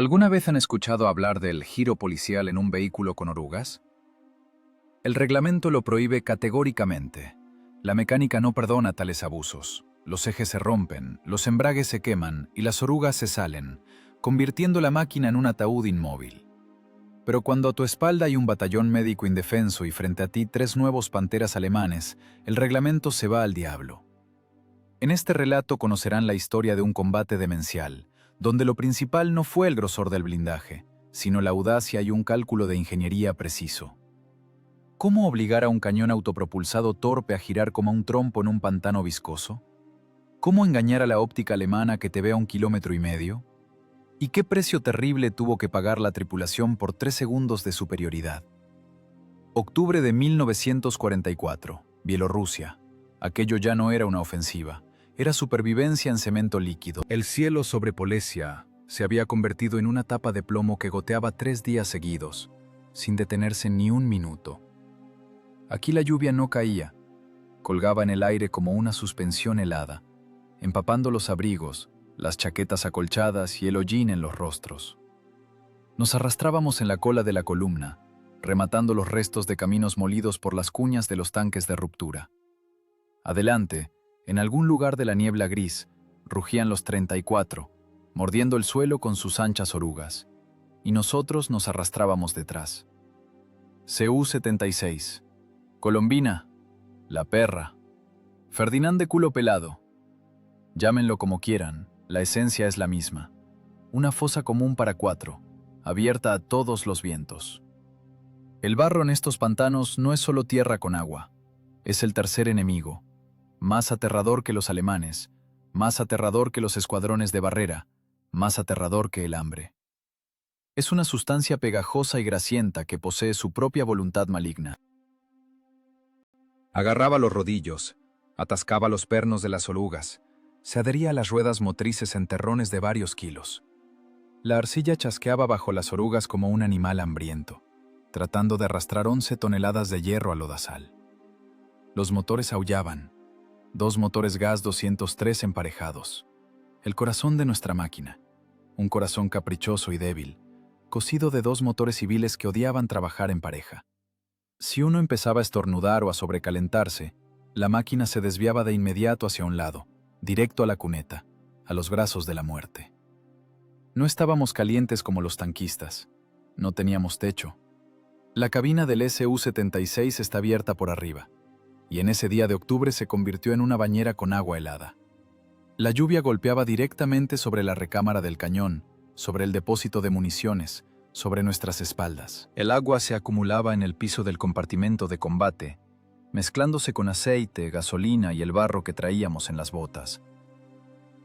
¿Alguna vez han escuchado hablar del giro policial en un vehículo con orugas? El reglamento lo prohíbe categóricamente. La mecánica no perdona tales abusos. Los ejes se rompen, los embragues se queman y las orugas se salen, convirtiendo la máquina en un ataúd inmóvil. Pero cuando a tu espalda hay un batallón médico indefenso y frente a ti 3 nuevos panteras alemanes, el reglamento se va al diablo. En este relato conocerán la historia de un combate demencial, donde lo principal no fue el grosor del blindaje, sino la audacia y un cálculo de ingeniería preciso. ¿Cómo obligar a un cañón autopropulsado torpe a girar como un trompo en un pantano viscoso? ¿Cómo engañar a la óptica alemana que te ve a 1,5 kilómetros? ¿Y qué precio terrible tuvo que pagar la tripulación por 3 segundos de superioridad? Octubre de 1944, Bielorrusia. Aquello ya no era una ofensiva. Era supervivencia en cemento líquido. El cielo sobre Polesia se había convertido en una tapa de plomo que goteaba 3 días seguidos, sin detenerse ni un minuto. Aquí la lluvia no caía, colgaba en el aire como una suspensión helada, empapando los abrigos, las chaquetas acolchadas y el hollín en los rostros. Nos arrastrábamos en la cola de la columna, rematando los restos de caminos molidos por las cuñas de los tanques de ruptura. Adelante, en algún lugar de la niebla gris, rugían los 34, mordiendo el suelo con sus anchas orugas, y nosotros nos arrastrábamos detrás. CU-76, Colombina, La Perra, Ferdinand de Culo Pelado. Llámenlo como quieran, la esencia es la misma. Una fosa común para 4, abierta a todos los vientos. El barro en estos pantanos no es solo tierra con agua, es el tercer enemigo. Más aterrador que los alemanes, más aterrador que los escuadrones de barrera, más aterrador que el hambre. Es una sustancia pegajosa y grasienta que posee su propia voluntad maligna. Agarraba los rodillos, atascaba los pernos de las orugas, se adhería a las ruedas motrices en terrones de varios kilos. La arcilla chasqueaba bajo las orugas como un animal hambriento, tratando de arrastrar 11 toneladas de hierro al lodazal. Los motores aullaban. 2 motores gas 203 emparejados. El corazón de nuestra máquina. Un corazón caprichoso y débil, cosido de 2 motores civiles que odiaban trabajar en pareja. Si uno empezaba a estornudar o a sobrecalentarse, la máquina se desviaba de inmediato hacia un lado, directo a la cuneta, a los brazos de la muerte. No estábamos calientes como los tanquistas. No teníamos techo. La cabina del Su-76 está abierta por arriba, y en ese día de octubre se convirtió en una bañera con agua helada. La lluvia golpeaba directamente sobre la recámara del cañón, sobre el depósito de municiones, sobre nuestras espaldas. El agua se acumulaba en el piso del compartimento de combate, mezclándose con aceite, gasolina y el barro que traíamos en las botas.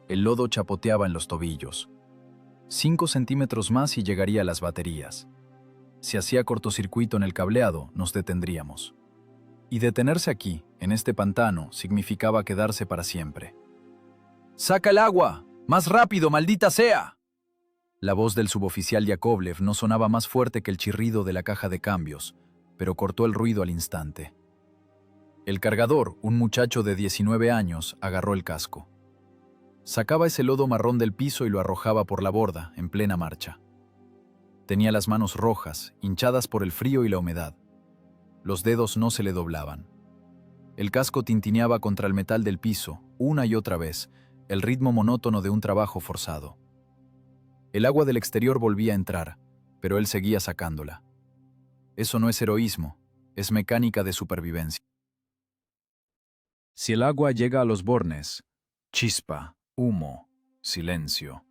El lodo chapoteaba en los tobillos. 5 centímetros más y llegaría a las baterías. Si hacía cortocircuito en el cableado, nos detendríamos. Y detenerse aquí, en este pantano, significaba quedarse para siempre. ¡Saca el agua! ¡Más rápido, maldita sea! La voz del suboficial Yakovlev no sonaba más fuerte que el chirrido de la caja de cambios, pero cortó el ruido al instante. El cargador, un muchacho de 19 años, agarró el casco. Sacaba ese lodo marrón del piso y lo arrojaba por la borda, en plena marcha. Tenía las manos rojas, hinchadas por el frío y la humedad. Los dedos no se le doblaban. El casco tintineaba contra el metal del piso, una y otra vez, el ritmo monótono de un trabajo forzado. El agua del exterior volvía a entrar, pero él seguía sacándola. Eso no es heroísmo, es mecánica de supervivencia. Si el agua llega a los bornes, chispa, humo, silencio.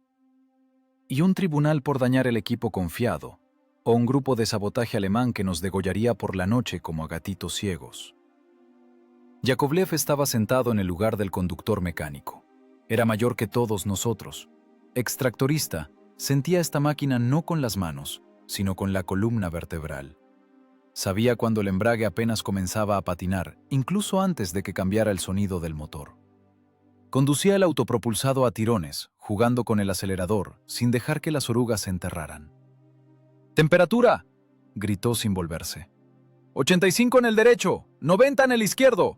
Y un tribunal por dañar el equipo confiado, o un grupo de sabotaje alemán que nos degollaría por la noche como a gatitos ciegos. Yakovlev estaba sentado en el lugar del conductor mecánico. Era mayor que todos nosotros. Extractorista, sentía esta máquina no con las manos, sino con la columna vertebral. Sabía cuando el embrague apenas comenzaba a patinar, incluso antes de que cambiara el sonido del motor. Conducía el autopropulsado a tirones, jugando con el acelerador, sin dejar que las orugas se enterraran. ¡Temperatura!, gritó sin volverse. 85 en el derecho, 90 en el izquierdo,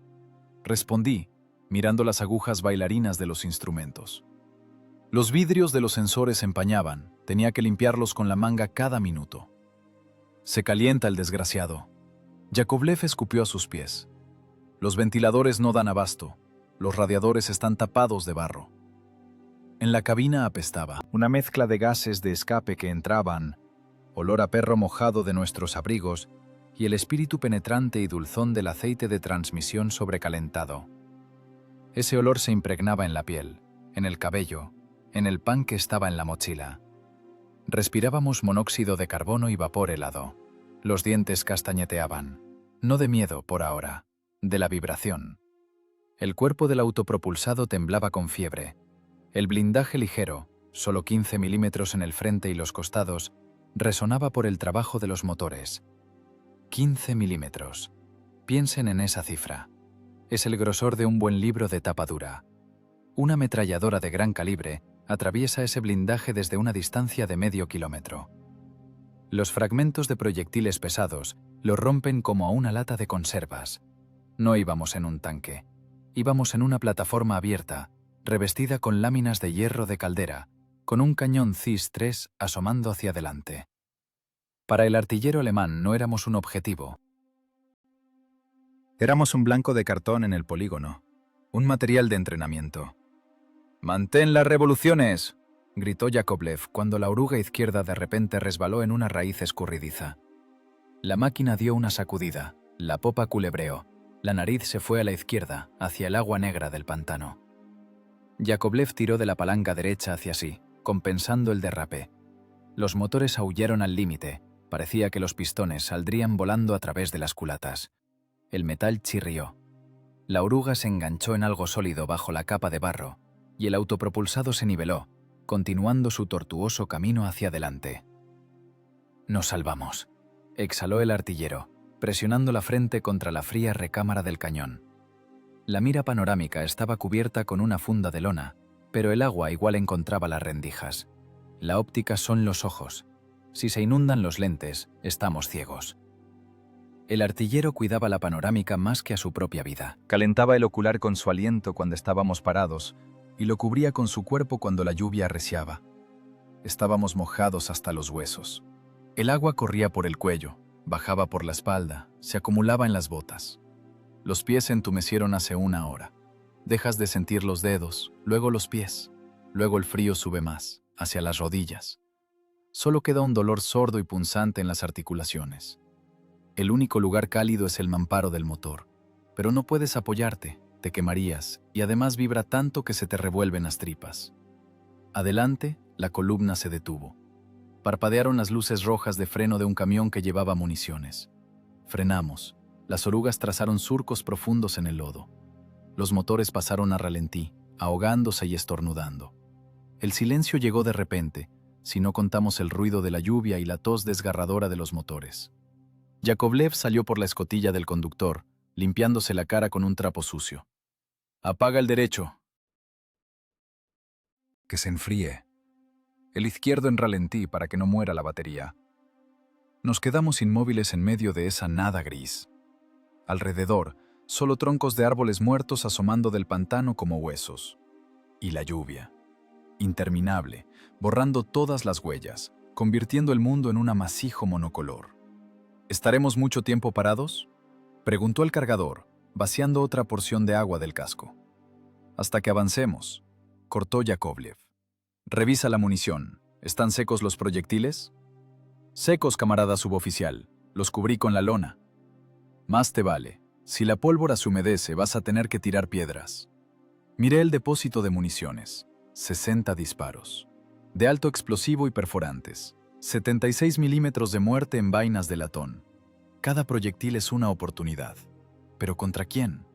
respondí, mirando las agujas bailarinas de los instrumentos. Los vidrios de los sensores se empañaban, tenía que limpiarlos con la manga cada minuto. Se calienta el desgraciado. Yakovlev escupió a sus pies. Los ventiladores no dan abasto, los radiadores están tapados de barro. En la cabina apestaba, una mezcla de gases de escape que entraban, olor a perro mojado de nuestros abrigos y el espíritu penetrante y dulzón del aceite de transmisión sobrecalentado. Ese olor se impregnaba en la piel, en el cabello, en el pan que estaba en la mochila. Respirábamos monóxido de carbono y vapor helado. Los dientes castañeteaban. No de miedo, por ahora, de la vibración. El cuerpo del autopropulsado temblaba con fiebre. El blindaje ligero, solo 15 milímetros en el frente y los costados, resonaba por el trabajo de los motores. 15 milímetros. Piensen en esa cifra. Es el grosor de un buen libro de tapa dura. Una ametralladora de gran calibre atraviesa ese blindaje desde una distancia de medio kilómetro. Los fragmentos de proyectiles pesados lo rompen como a una lata de conservas. No íbamos en un tanque. Íbamos en una plataforma abierta, revestida con láminas de hierro de caldera, con un cañón CIS-3 asomando hacia adelante. Para el artillero alemán no éramos un objetivo. Éramos un blanco de cartón en el polígono, un material de entrenamiento. «¡Mantén las revoluciones!», gritó Yakovlev cuando la oruga izquierda de repente resbaló en una raíz escurridiza. La máquina dio una sacudida, la popa culebreó, la nariz se fue a la izquierda, hacia el agua negra del pantano. Yakovlev tiró de la palanca derecha hacia sí, compensando el derrape. Los motores aullaron al límite, parecía que los pistones saldrían volando a través de las culatas. El metal chirrió. La oruga se enganchó en algo sólido bajo la capa de barro, y el autopropulsado se niveló, continuando su tortuoso camino hacia adelante. «Nos salvamos», exhaló el artillero, presionando la frente contra la fría recámara del cañón. La mira panorámica estaba cubierta con una funda de lona, pero el agua igual encontraba las rendijas. La óptica son los ojos. Si se inundan los lentes, estamos ciegos. El artillero cuidaba la panorámica más que a su propia vida. Calentaba el ocular con su aliento cuando estábamos parados, y lo cubría con su cuerpo cuando la lluvia arreciaba. Estábamos mojados hasta los huesos. El agua corría por el cuello, bajaba por la espalda, se acumulaba en las botas. Los pies se entumecieron hace una hora. Dejas de sentir los dedos, luego los pies. Luego el frío sube más, hacia las rodillas. Solo queda un dolor sordo y punzante en las articulaciones. El único lugar cálido es el mamparo del motor, pero no puedes apoyarte, te quemarías, y además vibra tanto que se te revuelven las tripas. Adelante, la columna se detuvo. Parpadearon las luces rojas de freno de un camión que llevaba municiones. Frenamos. Las orugas trazaron surcos profundos en el lodo. Los motores pasaron a ralentí, ahogándose y estornudando. El silencio llegó de repente, si no contamos el ruido de la lluvia y la tos desgarradora de los motores. Yakovlev salió por la escotilla del conductor, limpiándose la cara con un trapo sucio. «Apaga el derecho». «Que se enfríe. El izquierdo en ralentí para que no muera la batería». Nos quedamos inmóviles en medio de esa nada gris. Alrededor, solo troncos de árboles muertos asomando del pantano como huesos. Y la lluvia. Interminable, borrando todas las huellas, convirtiendo el mundo en un amasijo monocolor. «¿Estaremos mucho tiempo parados?», preguntó el cargador, vaciando otra porción de agua del casco. «Hasta que avancemos», cortó Yakovlev. «Revisa la munición. ¿Están secos los proyectiles?» «Secos, camarada suboficial. Los cubrí con la lona». «Más te vale. Si la pólvora se humedece, vas a tener que tirar piedras». Miré el depósito de municiones. 60 disparos. De alto explosivo y perforantes. 76 milímetros de muerte en vainas de latón. Cada proyectil es una oportunidad. ¿Pero contra quién?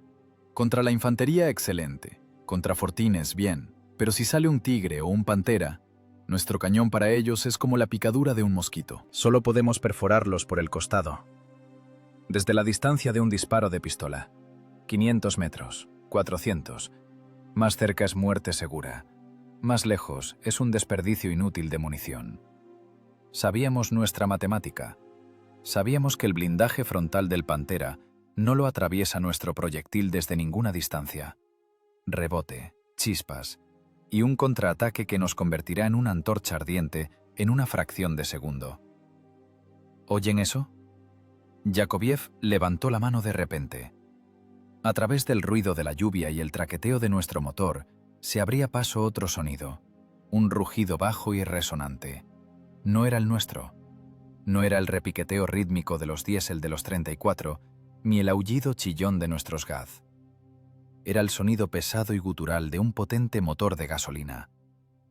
Contra la infantería, excelente. Contra fortines, bien. Pero si sale un tigre o un pantera, nuestro cañón para ellos es como la picadura de un mosquito. Solo podemos perforarlos por el costado. Desde la distancia de un disparo de pistola. 500 metros, 400. Más cerca es muerte segura. Más lejos es un desperdicio inútil de munición. Sabíamos nuestra matemática. Sabíamos que el blindaje frontal del Pantera no lo atraviesa nuestro proyectil desde ninguna distancia. Rebote, chispas, y un contraataque que nos convertirá en una antorcha ardiente en una fracción de segundo. ¿Oyen eso? Yakobiev levantó la mano de repente. A través del ruido de la lluvia y el traqueteo de nuestro motor, se abría paso otro sonido, un rugido bajo y resonante. No era el nuestro. No era el repiqueteo rítmico de los diésel de los 34, ni el aullido chillón de nuestros Gaz. Era el sonido pesado y gutural de un potente motor de gasolina.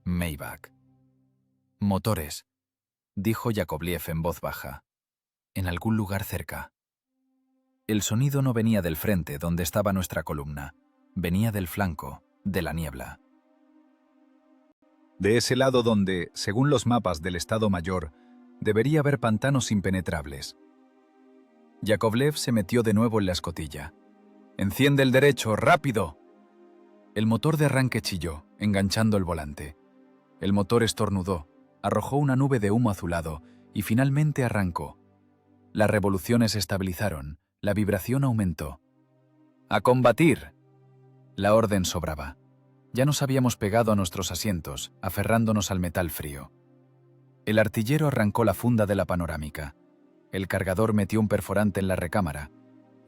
Maybach. «Motores», dijo Yakovlev en voz baja. «En algún lugar cerca». El sonido no venía del frente, donde estaba nuestra columna. Venía del flanco, de la niebla. De ese lado donde, según los mapas del Estado Mayor, debería haber pantanos impenetrables. Yakovlev se metió de nuevo en la escotilla. «¡Enciende el derecho, rápido!». El motor de arranque chilló, enganchando el volante. El motor estornudó, arrojó una nube de humo azulado y finalmente arrancó. Las revoluciones se estabilizaron, la vibración aumentó. «¡A combatir!». La orden sobraba. Ya nos habíamos pegado a nuestros asientos, aferrándonos al metal frío. El artillero arrancó la funda de la panorámica. El cargador metió un perforante en la recámara.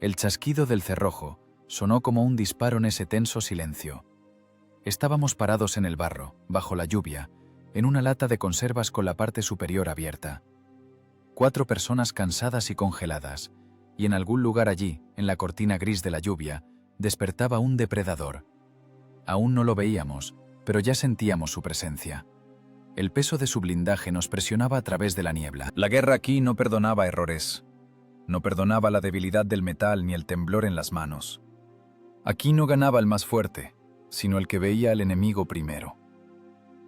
El chasquido del cerrojo sonó como un disparo en ese tenso silencio. Estábamos parados en el barro, bajo la lluvia, en una lata de conservas con la parte superior abierta. 4 personas cansadas y congeladas, y en algún lugar allí, en la cortina gris de la lluvia, despertaba un depredador. Aún no lo veíamos, pero ya sentíamos su presencia. El peso de su blindaje nos presionaba a través de la niebla. La guerra aquí no perdonaba errores. No perdonaba la debilidad del metal ni el temblor en las manos. Aquí no ganaba el más fuerte, sino el que veía al enemigo primero,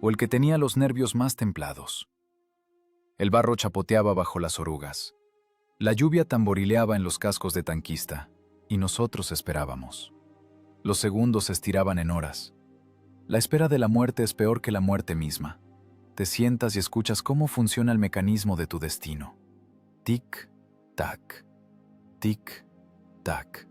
o el que tenía los nervios más templados. El barro chapoteaba bajo las orugas. La lluvia tamborileaba en los cascos de tanquista, y nosotros esperábamos. Los segundos se estiraban en horas. La espera de la muerte es peor que la muerte misma. Te sientas y escuchas cómo funciona el mecanismo de tu destino. Tic-tac, tic-tac.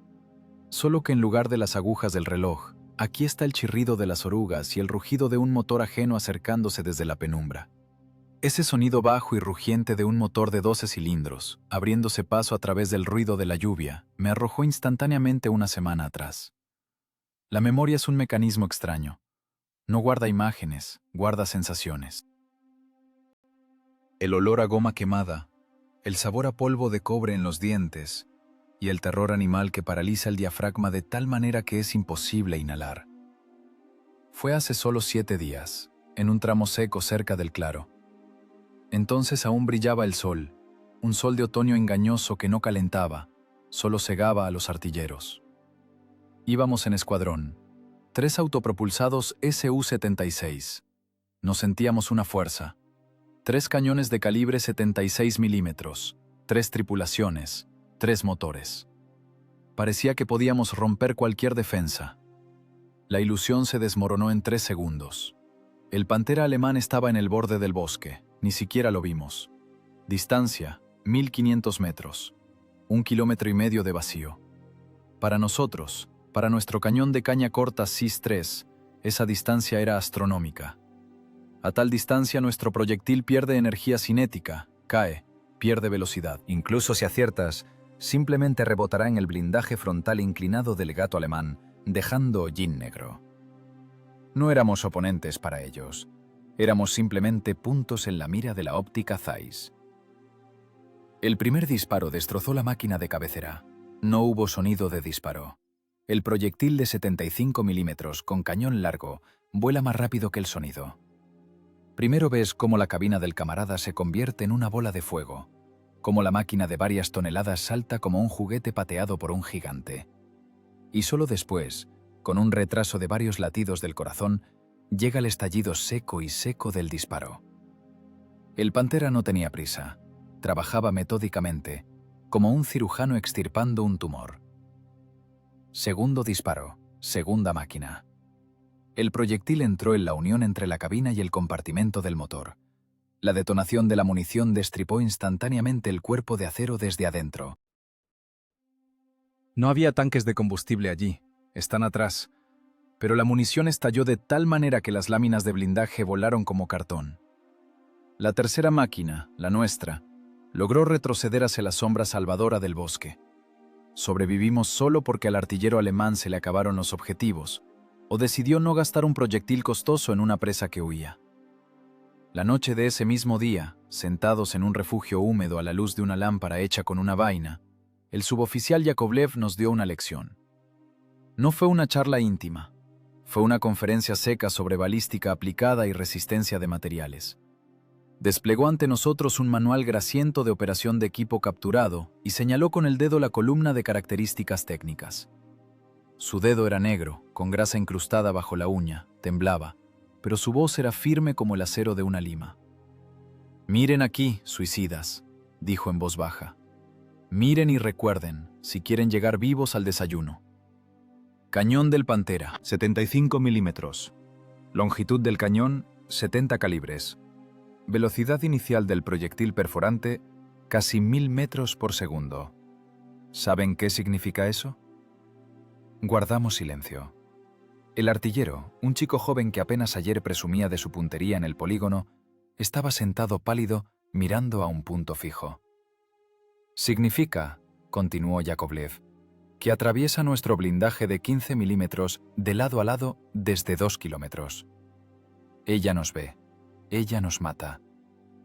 Solo que en lugar de las agujas del reloj, aquí está el chirrido de las orugas y el rugido de un motor ajeno acercándose desde la penumbra. Ese sonido bajo y rugiente de un motor de 12 cilindros, abriéndose paso a través del ruido de la lluvia, me arrojó instantáneamente una semana atrás. La memoria es un mecanismo extraño. No guarda imágenes, guarda sensaciones. El olor a goma quemada, el sabor a polvo de cobre en los dientes y el terror animal que paraliza el diafragma de tal manera que es imposible inhalar. Fue hace solo 7 días, en un tramo seco cerca del claro. Entonces aún brillaba el sol, un sol de otoño engañoso que no calentaba, solo cegaba a los artilleros. Íbamos en escuadrón, 3 autopropulsados Su-76. Nos sentíamos una fuerza. 3 cañones de calibre 76 milímetros, 3 tripulaciones, 3 motores. Parecía que podíamos romper cualquier defensa. La ilusión se desmoronó en 3 segundos. El Pantera alemán estaba en el borde del bosque, ni siquiera lo vimos. Distancia, 1500 metros, 1,5 kilómetros de vacío. Para nosotros, para nuestro cañón de caña corta SIS-3, esa distancia era astronómica. A tal distancia nuestro proyectil pierde energía cinética, cae, pierde velocidad. Incluso si aciertas, simplemente rebotará en el blindaje frontal inclinado del gato alemán, dejando hollín negro. No éramos oponentes para ellos. Éramos simplemente puntos en la mira de la óptica Zeiss. El primer disparo destrozó la máquina de cabecera. No hubo sonido de disparo. El proyectil de 75 milímetros con cañón largo vuela más rápido que el sonido. Primero ves cómo la cabina del camarada se convierte en una bola de fuego, cómo la máquina de varias toneladas salta como un juguete pateado por un gigante. Y solo después, con un retraso de varios latidos del corazón, llega el estallido seco y seco del disparo. El Pantera no tenía prisa, trabajaba metódicamente, como un cirujano extirpando un tumor. Segundo disparo, segunda máquina. El proyectil entró en la unión entre la cabina y el compartimento del motor. La detonación de la munición destripó instantáneamente el cuerpo de acero desde adentro. No había tanques de combustible allí, están atrás. pero la munición estalló de tal manera que las láminas de blindaje volaron como cartón. La tercera máquina, la nuestra, logró retroceder hacia la sombra salvadora del bosque. Sobrevivimos solo porque al artillero alemán se le acabaron los objetivos, o decidió no gastar un proyectil costoso en una presa que huía. La noche de ese mismo día, sentados en un refugio húmedo a la luz de una lámpara hecha con una vaina, el suboficial Yakovlev nos dio una lección. No fue una charla íntima, fue una conferencia seca sobre balística aplicada y resistencia de materiales. Desplegó ante nosotros un manual grasiento de operación de equipo capturado y señaló con el dedo la columna de características técnicas. Su dedo era negro, con grasa incrustada bajo la uña, temblaba, pero su voz era firme como el acero de una lima. «Miren aquí, suicidas», dijo en voz baja. «Miren y recuerden, si quieren llegar vivos al desayuno. Cañón del Pantera, 75 milímetros. Longitud del cañón, 70 calibres. Velocidad inicial del proyectil perforante, casi 1000 metros por segundo. ¿Saben qué significa eso?». Guardamos silencio. El artillero, un chico joven que apenas ayer presumía de su puntería en el polígono, estaba sentado pálido, mirando a un punto fijo. «Significa», continuó Yakovlev, «que atraviesa nuestro blindaje de 15 milímetros de lado a lado desde 2 kilómetros. Ella nos ve, ella nos mata.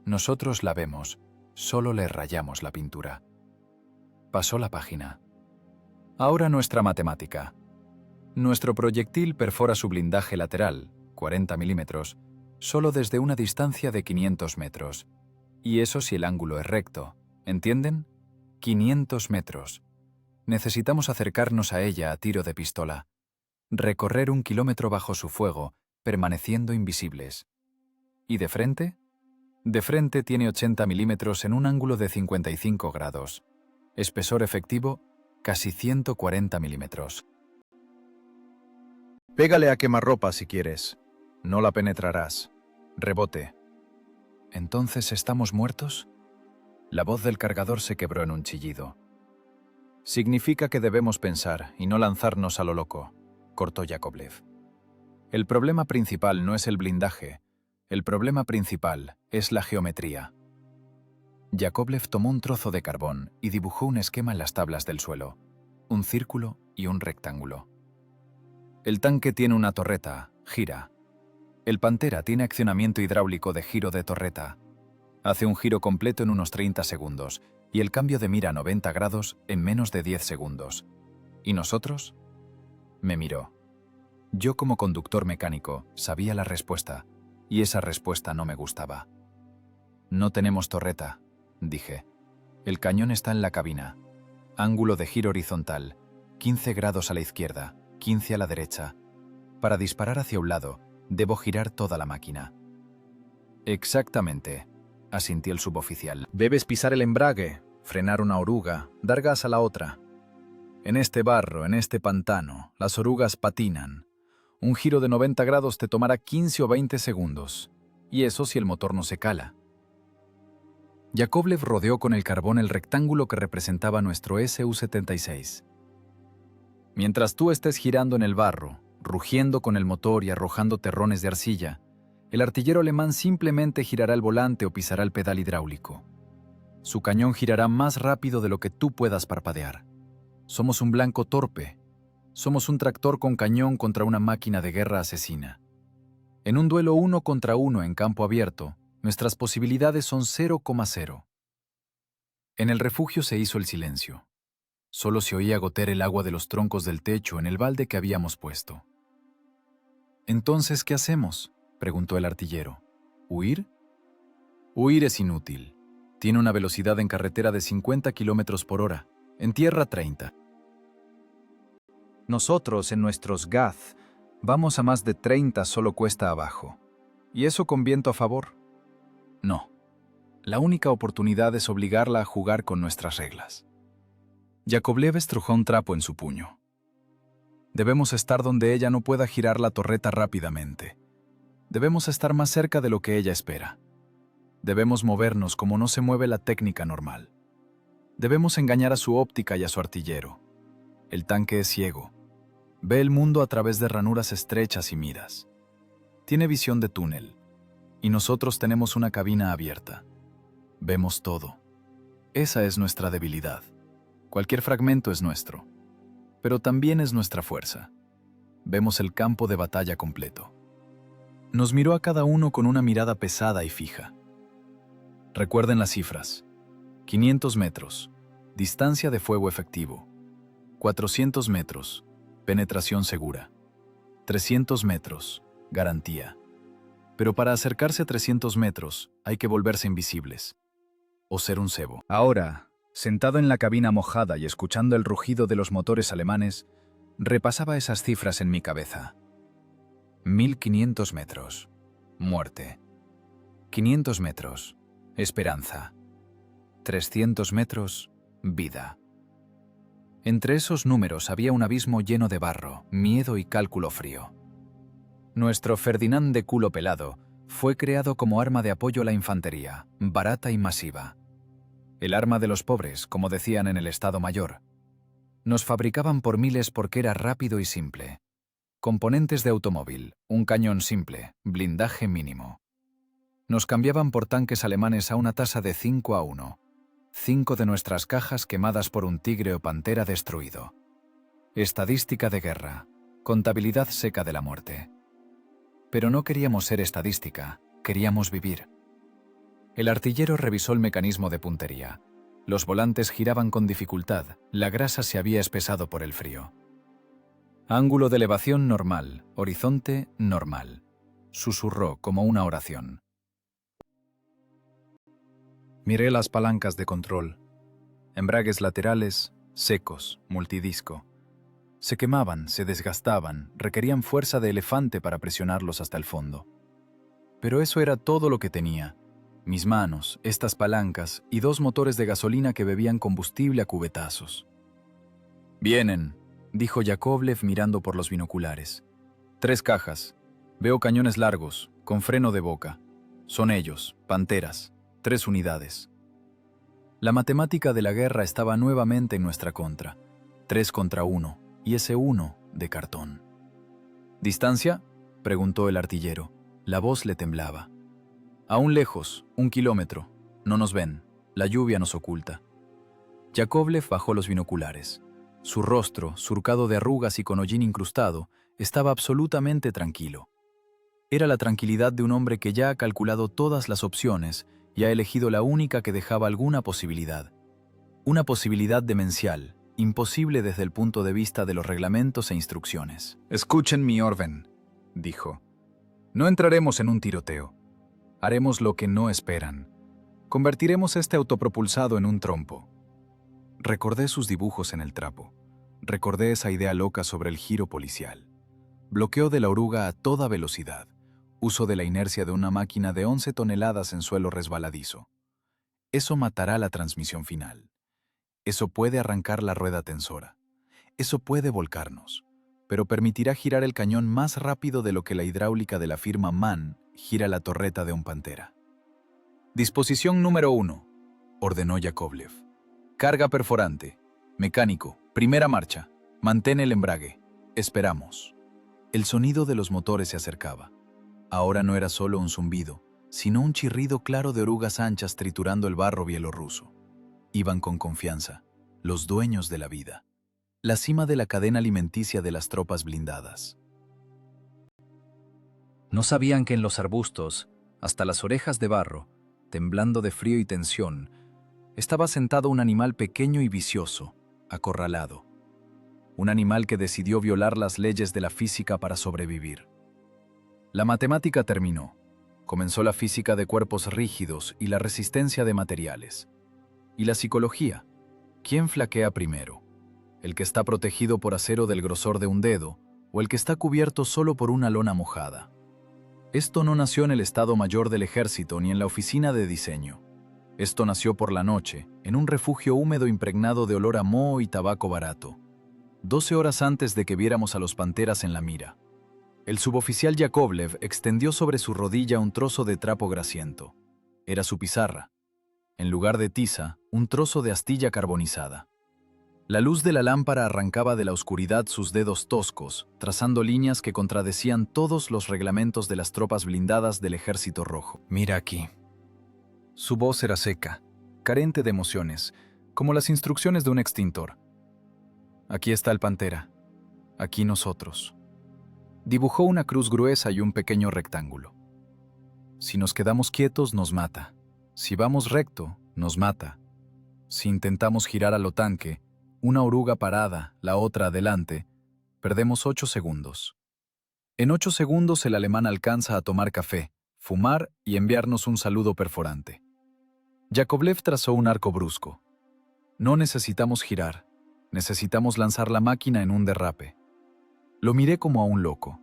Nosotros la vemos, solo le rayamos la pintura». Pasó la página. Ahora nuestra matemática. Nuestro proyectil perfora su blindaje lateral, 40 milímetros, solo desde una distancia de 500 metros. Y eso si el ángulo es recto. ¿Entienden? 500 metros. Necesitamos acercarnos a ella a tiro de pistola. Recorrer 1 kilómetro bajo su fuego, permaneciendo invisibles. ¿Y de frente? De frente tiene 80 milímetros en un ángulo de 55 grados. Espesor efectivo, casi 140 milímetros. «Pégale a quemarropa si quieres. No la penetrarás. Rebote». ¿Entonces estamos muertos? La voz del cargador se quebró en un chillido. «Significa que debemos pensar y no lanzarnos a lo loco», cortó Yakovlev. «El problema principal no es el blindaje. El problema principal es la geometría». Yakovlev tomó un trozo de carbón y dibujó un esquema en las tablas del suelo, un círculo y un rectángulo. «El tanque tiene una torreta, gira. El Pantera tiene accionamiento hidráulico de giro de torreta. Hace un giro completo en unos 30 segundos y el cambio de mira a 90 grados en menos de 10 segundos. ¿Y nosotros?». Me miró. Yo como conductor mecánico sabía la respuesta y esa respuesta no me gustaba. «No tenemos torreta», dije. «El cañón está en la cabina. Ángulo de giro horizontal, 15 grados a la izquierda, 15 a la derecha. Para disparar hacia un lado, debo girar toda la máquina». «Exactamente», asintió el suboficial. «Debes pisar el embrague, frenar una oruga, dar gas a la otra. En este barro, en este pantano, las orugas patinan. Un giro de 90 grados te tomará 15 o 20 segundos. Y eso si el motor no se cala». Yakovlev rodeó con el carbón el rectángulo que representaba nuestro Su-76. «Mientras tú estés girando en el barro, rugiendo con el motor y arrojando terrones de arcilla, el artillero alemán simplemente girará el volante o pisará el pedal hidráulico. Su cañón girará más rápido de lo que tú puedas parpadear. Somos un blanco torpe. Somos un tractor con cañón contra una máquina de guerra asesina. En un duelo 1 contra 1 en campo abierto, nuestras posibilidades son 0,0. En el refugio se hizo el silencio. Solo se oía gotear el agua de los troncos del techo en el balde que habíamos puesto. «¿Entonces qué hacemos?», preguntó el artillero. «¿Huir?». «Huir es inútil. Tiene una velocidad en carretera de 50 kilómetros por hora, en tierra 30. Nosotros, en nuestros Gaz, vamos a más de 30 solo cuesta abajo. ¿Y eso con viento a favor? No. La única oportunidad es obligarla a jugar con nuestras reglas». Yakovlev estrujó un trapo en su puño. «Debemos estar donde ella no pueda girar la torreta rápidamente. Debemos estar más cerca de lo que ella espera. Debemos movernos como no se mueve la técnica normal. Debemos engañar a su óptica y a su artillero. El tanque es ciego. Ve el mundo a través de ranuras estrechas y miras. Tiene visión de túnel, y nosotros tenemos una cabina abierta. Vemos todo. Esa es nuestra debilidad. Cualquier fragmento es nuestro, pero también es nuestra fuerza. Vemos el campo de batalla completo. Nos miró a cada uno con una mirada pesada y fija. Recuerden las cifras. 500 metros, distancia de fuego efectivo. 400 metros, penetración segura. 300 metros, garantía. Pero para acercarse a 300 metros hay que volverse invisibles. O ser un cebo. Ahora, sentado en la cabina mojada y escuchando el rugido de los motores alemanes, repasaba esas cifras en mi cabeza. 1500 metros, muerte. 500 metros, esperanza. 300 metros, vida. Entre esos números había un abismo lleno de barro, miedo y cálculo frío. Nuestro Ferdinand de culo pelado fue creado como arma de apoyo a la infantería, barata y masiva. El arma de los pobres, como decían en el Estado Mayor. Nos fabricaban por miles porque era rápido y simple. Componentes de automóvil, un cañón simple, blindaje mínimo. Nos cambiaban por tanques alemanes a una tasa de 5-1. 5 de nuestras cajas quemadas por un tigre o pantera destruido. Estadística de guerra, contabilidad seca de la muerte. Pero no queríamos ser estadística, queríamos vivir. El artillero revisó el mecanismo de puntería. Los volantes giraban con dificultad, la grasa se había espesado por el frío. Ángulo de elevación normal, horizonte normal. Susurró como una oración. Miré las palancas de control. Embragues laterales, secos, multidisco. Se quemaban, se desgastaban, requerían fuerza de elefante para presionarlos hasta el fondo. Pero eso era todo lo que tenía. Mis manos, estas palancas y 2 motores de gasolina que bebían combustible a cubetazos. «Vienen», dijo Yakovlev mirando por los binoculares. 3 cajas. Veo cañones largos, con freno de boca. Son ellos, panteras. 3 unidades. La matemática de la guerra estaba nuevamente en nuestra contra. 3 contra 1, y ese 1 de cartón. ¿Distancia?, preguntó el artillero. La voz le temblaba. Aún lejos, 1 kilómetro. No nos ven. La lluvia nos oculta. Yakovlev bajó los binoculares. Su rostro, surcado de arrugas y con hollín incrustado, estaba absolutamente tranquilo. Era la tranquilidad de un hombre que ya ha calculado todas las opciones y ha elegido la única que dejaba alguna posibilidad. Una posibilidad demencial, imposible desde el punto de vista de los reglamentos e instrucciones. «Escuchen mi orden», dijo. «No entraremos en un tiroteo. Haremos lo que no esperan. Convertiremos este autopropulsado en un trompo». Recordé sus dibujos en el trapo. Recordé esa idea loca sobre el giro policial. Bloqueo de la oruga a toda velocidad. Uso de la inercia de una máquina de 11 toneladas en suelo resbaladizo. Eso matará la transmisión final. Eso puede arrancar la rueda tensora. Eso puede volcarnos, pero permitirá girar el cañón más rápido de lo que la hidráulica de la firma MAN gira la torreta de un Pantera. «Disposición número 1», ordenó Yakovlev. «Carga perforante. Mecánico, primera marcha. Mantén el embrague. Esperamos». El sonido de los motores se acercaba. Ahora no era solo un zumbido, sino un chirrido claro de orugas anchas triturando el barro bielorruso. Iban con confianza, los dueños de la vida. La cima de la cadena alimenticia de las tropas blindadas. No sabían que en los arbustos, hasta las orejas de barro, temblando de frío y tensión, estaba sentado un animal pequeño y vicioso, acorralado. Un animal que decidió violar las leyes de la física para sobrevivir. La matemática terminó. Comenzó la física de cuerpos rígidos y la resistencia de materiales. Y la psicología. ¿Quién flaquea primero? ¿El que está protegido por acero del grosor de un dedo o el que está cubierto solo por una lona mojada? Esto no nació en el Estado Mayor del Ejército ni en la oficina de diseño. Esto nació por la noche, en un refugio húmedo impregnado de olor a moho y tabaco barato. 12 horas antes de que viéramos a los panteras en la mira. El suboficial Yakovlev extendió sobre su rodilla un trozo de trapo grasiento. Era su pizarra. En lugar de tiza, un trozo de astilla carbonizada. La luz de la lámpara arrancaba de la oscuridad sus dedos toscos, trazando líneas que contradecían todos los reglamentos de las tropas blindadas del Ejército Rojo. «Mira aquí». Su voz era seca, carente de emociones, como las instrucciones de un extintor. «Aquí está el Pantera. Aquí nosotros». Dibujó una cruz gruesa y un pequeño rectángulo. Si nos quedamos quietos, nos mata. Si vamos recto, nos mata. Si intentamos girar a lo tanque, una oruga parada, la otra adelante, perdemos 8 segundos. En 8 segundos el alemán alcanza a tomar café, fumar y enviarnos un saludo perforante. Yakovlev trazó un arco brusco. No necesitamos girar, necesitamos lanzar la máquina en un derrape. Lo miré como a un loco.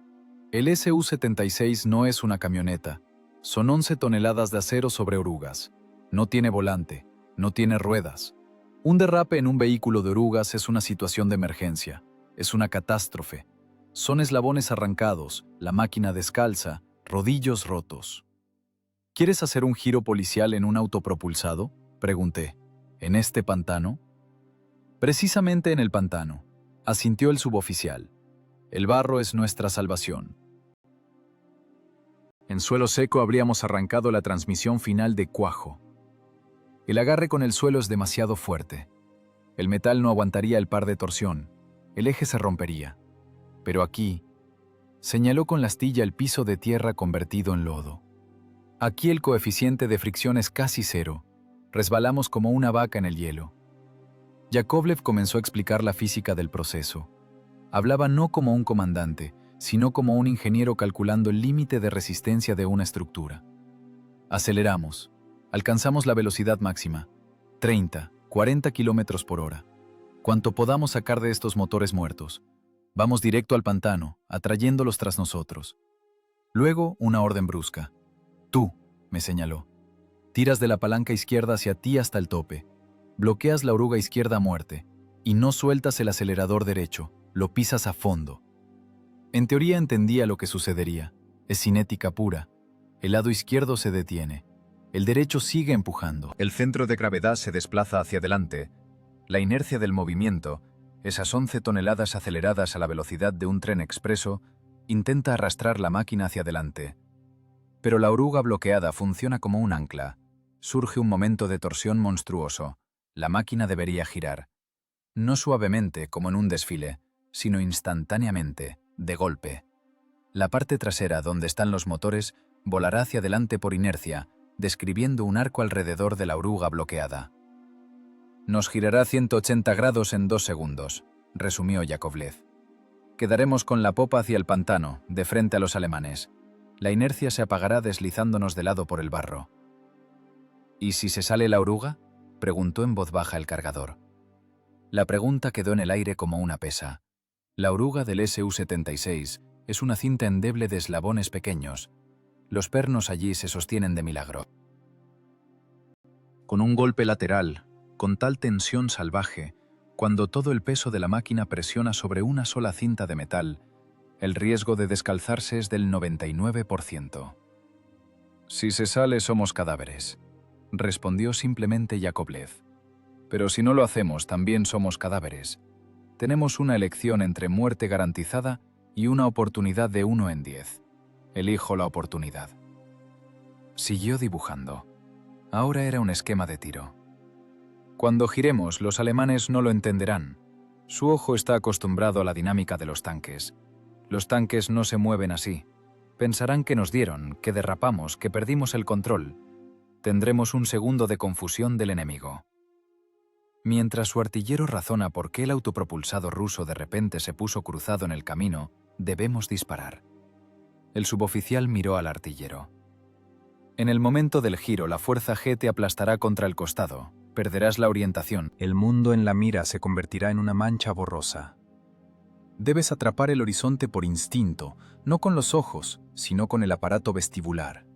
El Su-76 no es una camioneta, son 11 toneladas de acero sobre orugas. No tiene volante, no tiene ruedas. Un derrape en un vehículo de orugas es una situación de emergencia, es una catástrofe. Son eslabones arrancados, la máquina descalza, rodillos rotos. ¿Quieres hacer un giro policial en un autopropulsado?, pregunté. ¿En este pantano? Precisamente en el pantano, asintió el suboficial. El barro es nuestra salvación. En suelo seco habríamos arrancado la transmisión final de cuajo. El agarre con el suelo es demasiado fuerte. El metal no aguantaría el par de torsión. El eje se rompería. Pero aquí, señaló con la astilla el piso de tierra convertido en lodo. Aquí el coeficiente de fricción es casi cero. Resbalamos como una vaca en el hielo. Yakovlev comenzó a explicar la física del proceso. Hablaba no como un comandante, sino como un ingeniero calculando el límite de resistencia de una estructura. Aceleramos. Alcanzamos la velocidad máxima, 30, 40 kilómetros por hora. Cuanto podamos sacar de estos motores muertos. Vamos directo al pantano, atrayéndolos tras nosotros. Luego, una orden brusca. Tú, me señaló. Tiras de la palanca izquierda hacia ti hasta el tope. Bloqueas la oruga izquierda a muerte. Y no sueltas el acelerador derecho, lo pisas a fondo. En teoría entendía lo que sucedería. Es cinética pura. El lado izquierdo se detiene. El derecho sigue empujando. El centro de gravedad se desplaza hacia adelante. La inercia del movimiento, esas 11 toneladas aceleradas a la velocidad de un tren expreso, intenta arrastrar la máquina hacia adelante. Pero la oruga bloqueada funciona como un ancla. Surge un momento de torsión monstruoso. La máquina debería girar. No suavemente, como en un desfile, sino instantáneamente, de golpe. La parte trasera, donde están los motores, volará hacia adelante por inercia, describiendo un arco alrededor de la oruga bloqueada. Nos girará 180 grados en 2 segundos, resumió Yakovlev. Quedaremos con la popa hacia el pantano, de frente a los alemanes. La inercia se apagará deslizándonos de lado por el barro. ¿Y si se sale la oruga?, preguntó en voz baja el cargador. La pregunta quedó en el aire como una pesa. La oruga del Su-76 es una cinta endeble de eslabones pequeños. Los pernos allí se sostienen de milagro. Con un golpe lateral, con tal tensión salvaje, cuando todo el peso de la máquina presiona sobre una sola cinta de metal, el riesgo de descalzarse es del 99%. Si se sale somos cadáveres, respondió simplemente Yakovlev. Pero si no lo hacemos también somos cadáveres. Tenemos una elección entre muerte garantizada y una oportunidad de 1 en 10. Elijo la oportunidad. Siguió dibujando. Ahora era un esquema de tiro. Cuando giremos, los alemanes no lo entenderán. Su ojo está acostumbrado a la dinámica de los tanques. Los tanques no se mueven así. Pensarán que nos dieron, que derrapamos, que perdimos el control. Tendremos un segundo de confusión del enemigo. Mientras su artillero razona por qué el autopropulsado ruso de repente se puso cruzado en el camino, debemos disparar. El suboficial miró al artillero. En el momento del giro, la fuerza G te aplastará contra el costado. Perderás la orientación. El mundo en la mira se convertirá en una mancha borrosa. Debes atrapar el horizonte por instinto, no con los ojos, sino con el aparato vestibular.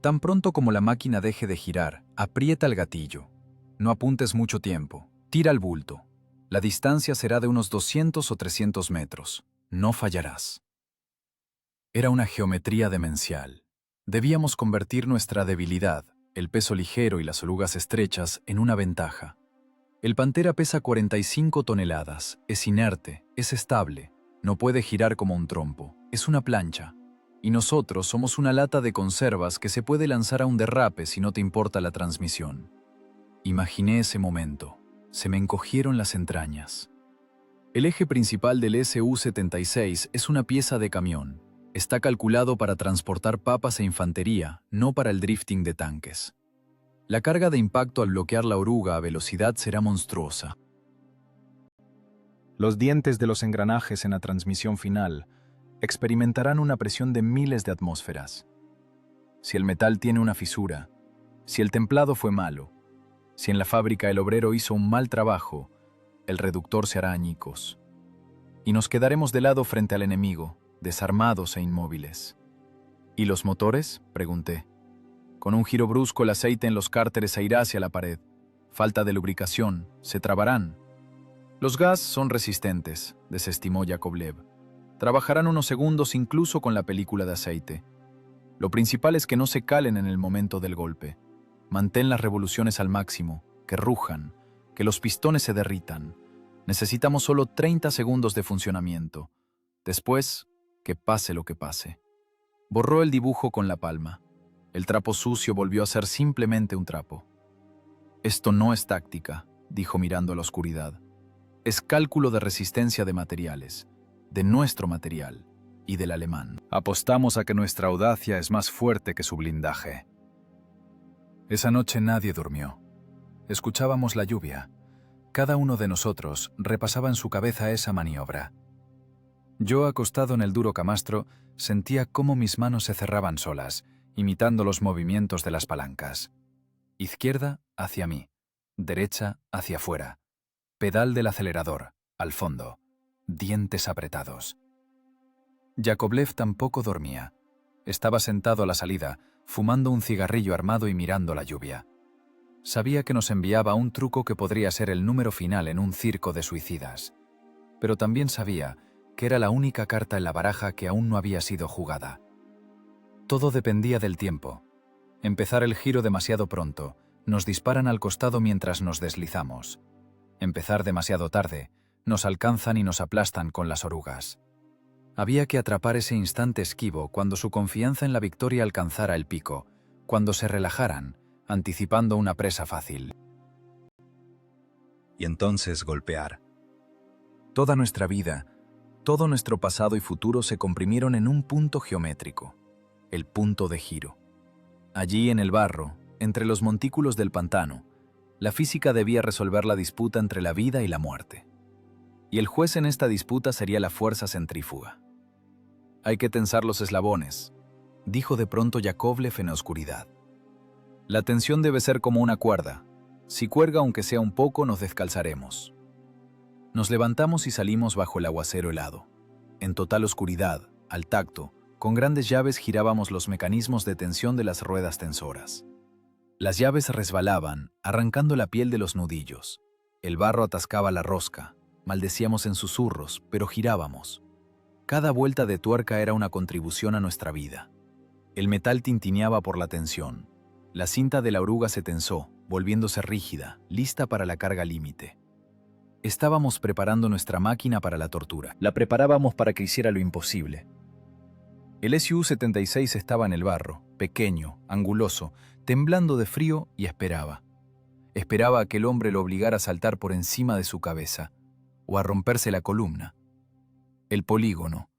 Tan pronto como la máquina deje de girar, aprieta el gatillo. No apuntes mucho tiempo. Tira al bulto. La distancia será de unos 200 o 300 metros. No fallarás. Era una geometría demencial. Debíamos convertir nuestra debilidad, el peso ligero y las orugas estrechas, en una ventaja. El Pantera pesa 45 toneladas, es inerte, es estable, no puede girar como un trompo, es una plancha. Y nosotros somos una lata de conservas que se puede lanzar a un derrape si no te importa la transmisión. Imaginé ese momento. Se me encogieron las entrañas. El eje principal del Su-76 es una pieza de camión. Está calculado para transportar papas e infantería, no para el drifting de tanques. La carga de impacto al bloquear la oruga a velocidad será monstruosa. Los dientes de los engranajes en la transmisión final experimentarán una presión de miles de atmósferas. Si el metal tiene una fisura, si el templado fue malo, si en la fábrica el obrero hizo un mal trabajo, el reductor se hará añicos. Y nos quedaremos de lado frente al enemigo, desarmados e inmóviles. ¿Y los motores?, pregunté. Con un giro brusco el aceite en los cárteres se irá hacia la pared. Falta de lubricación, se trabarán. Los gas son resistentes, desestimó Yakovlev. Trabajarán unos segundos incluso con la película de aceite. Lo principal es que no se calen en el momento del golpe. Mantén las revoluciones al máximo, que rujan, que los pistones se derritan. Necesitamos solo 30 segundos de funcionamiento. Después, que pase lo que pase. Borró el dibujo con la palma. El trapo sucio volvió a ser simplemente un trapo. Esto no es táctica, dijo mirando a la oscuridad. Es cálculo de resistencia de materiales, de nuestro material y del alemán. Apostamos a que nuestra audacia es más fuerte que su blindaje. Esa noche nadie durmió. Escuchábamos la lluvia. Cada uno de nosotros repasaba en su cabeza esa maniobra. Yo, acostado en el duro camastro, sentía cómo mis manos se cerraban solas, imitando los movimientos de las palancas. Izquierda hacia mí, derecha hacia afuera. Pedal del acelerador, al fondo. Dientes apretados. Yakovlev tampoco dormía. Estaba sentado a la salida, fumando un cigarrillo armado y mirando la lluvia. Sabía que nos enviaba un truco que podría ser el número final en un circo de suicidas. Pero también sabía que era la única carta en la baraja que aún no había sido jugada. Todo dependía del tiempo. Empezar el giro demasiado pronto, nos disparan al costado mientras nos deslizamos. Empezar demasiado tarde, nos alcanzan y nos aplastan con las orugas. Había que atrapar ese instante esquivo cuando su confianza en la victoria alcanzara el pico, cuando se relajaran, anticipando una presa fácil. Y entonces golpear. Toda nuestra vida, todo nuestro pasado y futuro se comprimieron en un punto geométrico, el punto de giro. Allí en el barro, entre los montículos del pantano, la física debía resolver la disputa entre la vida y la muerte. Y el juez en esta disputa sería la fuerza centrífuga. Hay que tensar los eslabones, dijo de pronto Yakovlev en la oscuridad. La tensión debe ser como una cuerda. Si cuelga aunque sea un poco, nos descalzaremos. Nos levantamos y salimos bajo el aguacero helado. En total oscuridad, al tacto, con grandes llaves girábamos los mecanismos de tensión de las ruedas tensoras. Las llaves resbalaban, arrancando la piel de los nudillos. El barro atascaba la rosca. Maldecíamos en susurros, pero girábamos. Cada vuelta de tuerca era una contribución a nuestra vida. El metal tintineaba por la tensión. La cinta de la oruga se tensó, volviéndose rígida, lista para la carga límite. Estábamos preparando nuestra máquina para la tortura. La preparábamos para que hiciera lo imposible. El Su-76 estaba en el barro, pequeño, anguloso, temblando de frío y esperaba. Esperaba a que el hombre lo obligara a saltar por encima de su cabeza, o a romperse la columna. El polígono,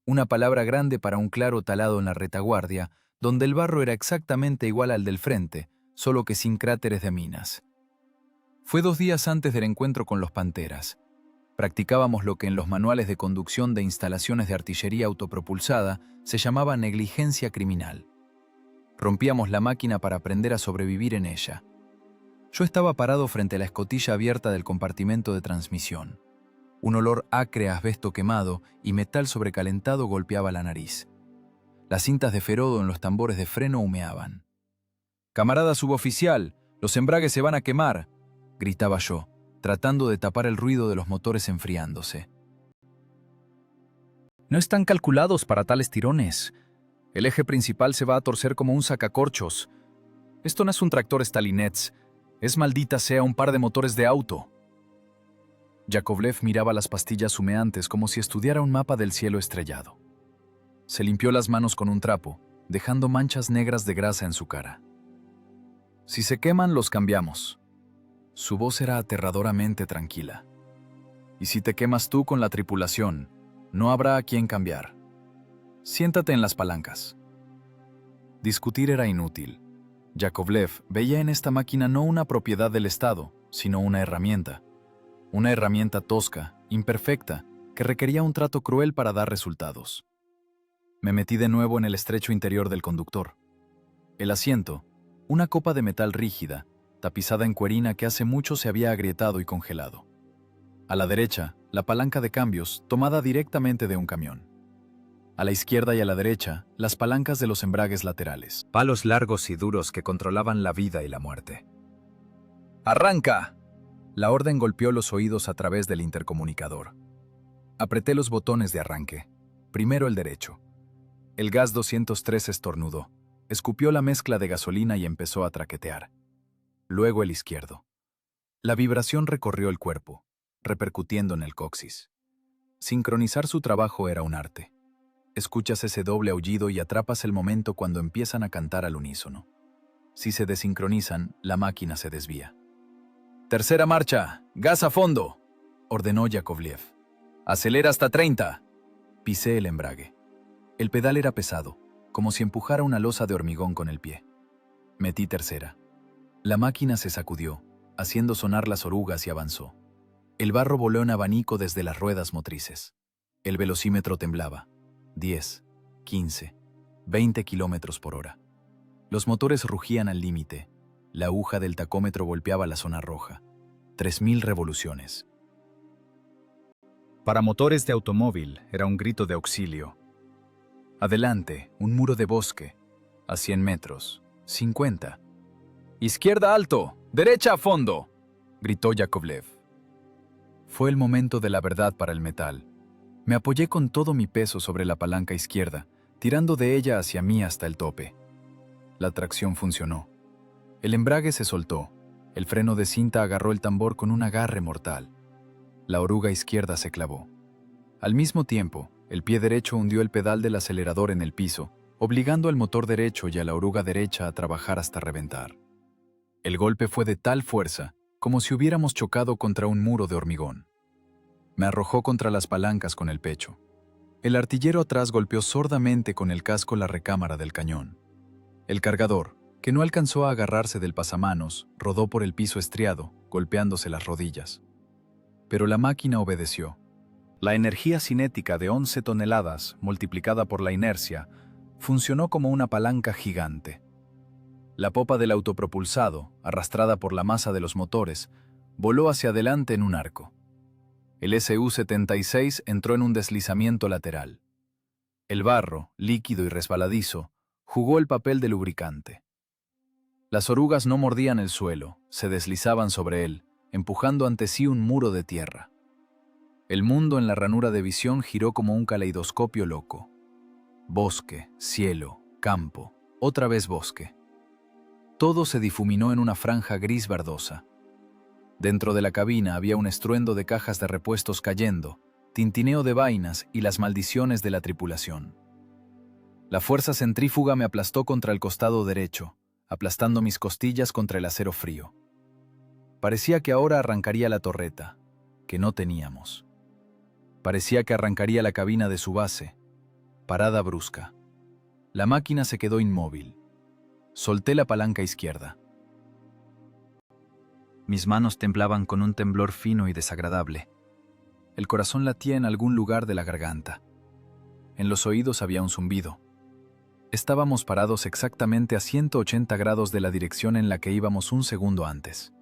una palabra grande para un claro talado en la retaguardia, donde el barro era exactamente igual al del frente, solo que sin cráteres de minas. Fue 2 días antes del encuentro con los Panteras. Practicábamos lo que en los manuales de conducción de instalaciones de artillería autopropulsada se llamaba negligencia criminal. Rompíamos la máquina para aprender a sobrevivir en ella. Yo estaba parado frente a la escotilla abierta del compartimento de transmisión. Un olor acre a asbesto quemado y metal sobrecalentado golpeaba la nariz. Las cintas de ferodo en los tambores de freno humeaban. «Camarada suboficial, los embragues se van a quemar», gritaba yo, tratando de tapar el ruido de los motores enfriándose. «No están calculados para tales tirones. El eje principal se va a torcer como un sacacorchos. Esto no es un tractor Stalinets, es maldita sea un par de motores de auto». Yakovlev miraba las pastillas humeantes como si estudiara un mapa del cielo estrellado. Se limpió las manos con un trapo, dejando manchas negras de grasa en su cara. Si se queman, los cambiamos. Su voz era aterradoramente tranquila. Y si te quemas tú con la tripulación, no habrá a quien cambiar. Siéntate en las palancas. Discutir era inútil. Yakovlev veía en esta máquina no una propiedad del Estado, sino una herramienta. Una herramienta tosca, imperfecta, que requería un trato cruel para dar resultados. Me metí de nuevo en el estrecho interior del conductor. El asiento, una copa de metal rígida, tapizada en cuerina que hace mucho se había agrietado y congelado. A la derecha, la palanca de cambios, tomada directamente de un camión. A la izquierda y a la derecha, las palancas de los embragues laterales. Palos largos y duros que controlaban la vida y la muerte. ¡Arranca! La orden golpeó los oídos a través del intercomunicador. Apreté los botones de arranque. Primero el derecho. El gas 203 estornudó, escupió la mezcla de gasolina y empezó a traquetear. Luego el izquierdo. La vibración recorrió el cuerpo, repercutiendo en el coxis. Sincronizar su trabajo era un arte. Escuchas ese doble aullido y atrapas el momento cuando empiezan a cantar al unísono. Si se desincronizan, la máquina se desvía. «Tercera marcha, gas a fondo», ordenó Yakovlev. «Acelera hasta 30». Pisé el embrague. El pedal era pesado, como si empujara una losa de hormigón con el pie. Metí tercera. La máquina se sacudió, haciendo sonar las orugas y avanzó. El barro voló en abanico desde las ruedas motrices. El velocímetro temblaba. 10, 15, 20 kilómetros por hora. Los motores rugían al límite. La aguja del tacómetro golpeaba la zona roja. 3000 revoluciones. Para motores de automóvil era un grito de auxilio. Adelante, un muro de bosque. A 100 metros. 50. «Izquierda alto, derecha a fondo», gritó Yakovlev. Fue el momento de la verdad para el metal. Me apoyé con todo mi peso sobre la palanca izquierda, tirando de ella hacia mí hasta el tope. La tracción funcionó. El embrague se soltó. El freno de cinta agarró el tambor con un agarre mortal. La oruga izquierda se clavó. Al mismo tiempo, el pie derecho hundió el pedal del acelerador en el piso, obligando al motor derecho y a la oruga derecha a trabajar hasta reventar. El golpe fue de tal fuerza, como si hubiéramos chocado contra un muro de hormigón. Me arrojó contra las palancas con el pecho. El artillero atrás golpeó sordamente con el casco la recámara del cañón. El cargador, que no alcanzó a agarrarse del pasamanos, rodó por el piso estriado, golpeándose las rodillas. Pero la máquina obedeció. La energía cinética de 11 toneladas, multiplicada por la inercia, funcionó como una palanca gigante. La popa del autopropulsado, arrastrada por la masa de los motores, voló hacia adelante en un arco. El Su-76 entró en un deslizamiento lateral. El barro, líquido y resbaladizo, jugó el papel de lubricante. Las orugas no mordían el suelo, se deslizaban sobre él, empujando ante sí un muro de tierra. El mundo en la ranura de visión giró como un caleidoscopio loco. Bosque, cielo, campo, otra vez bosque. Todo se difuminó en una franja gris verdosa. Dentro de la cabina había un estruendo de cajas de repuestos cayendo, tintineo de vainas y las maldiciones de la tripulación. La fuerza centrífuga me aplastó contra el costado derecho, aplastando mis costillas contra el acero frío. Parecía que ahora arrancaría la torreta, que no teníamos. Parecía que arrancaría la cabina de su base. Parada brusca. La máquina se quedó inmóvil. Solté la palanca izquierda. Mis manos temblaban con un temblor fino y desagradable. El corazón latía en algún lugar de la garganta. En los oídos había un zumbido. Estábamos parados exactamente a 180 grados de la dirección en la que íbamos un segundo antes.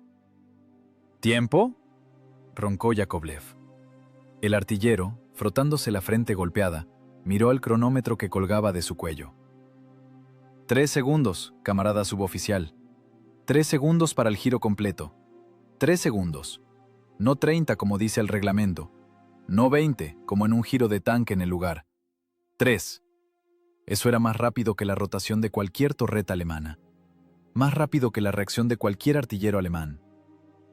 ¿Tiempo?, roncó Yakovlev. El artillero, frotándose la frente golpeada, miró al cronómetro que colgaba de su cuello. 3 segundos, camarada suboficial. 3 segundos para el giro completo. 3 segundos. No 30 como dice el reglamento. No 20 como en un giro de tanque en el lugar. 3. Eso era más rápido que la rotación de cualquier torreta alemana. Más rápido que la reacción de cualquier artillero alemán.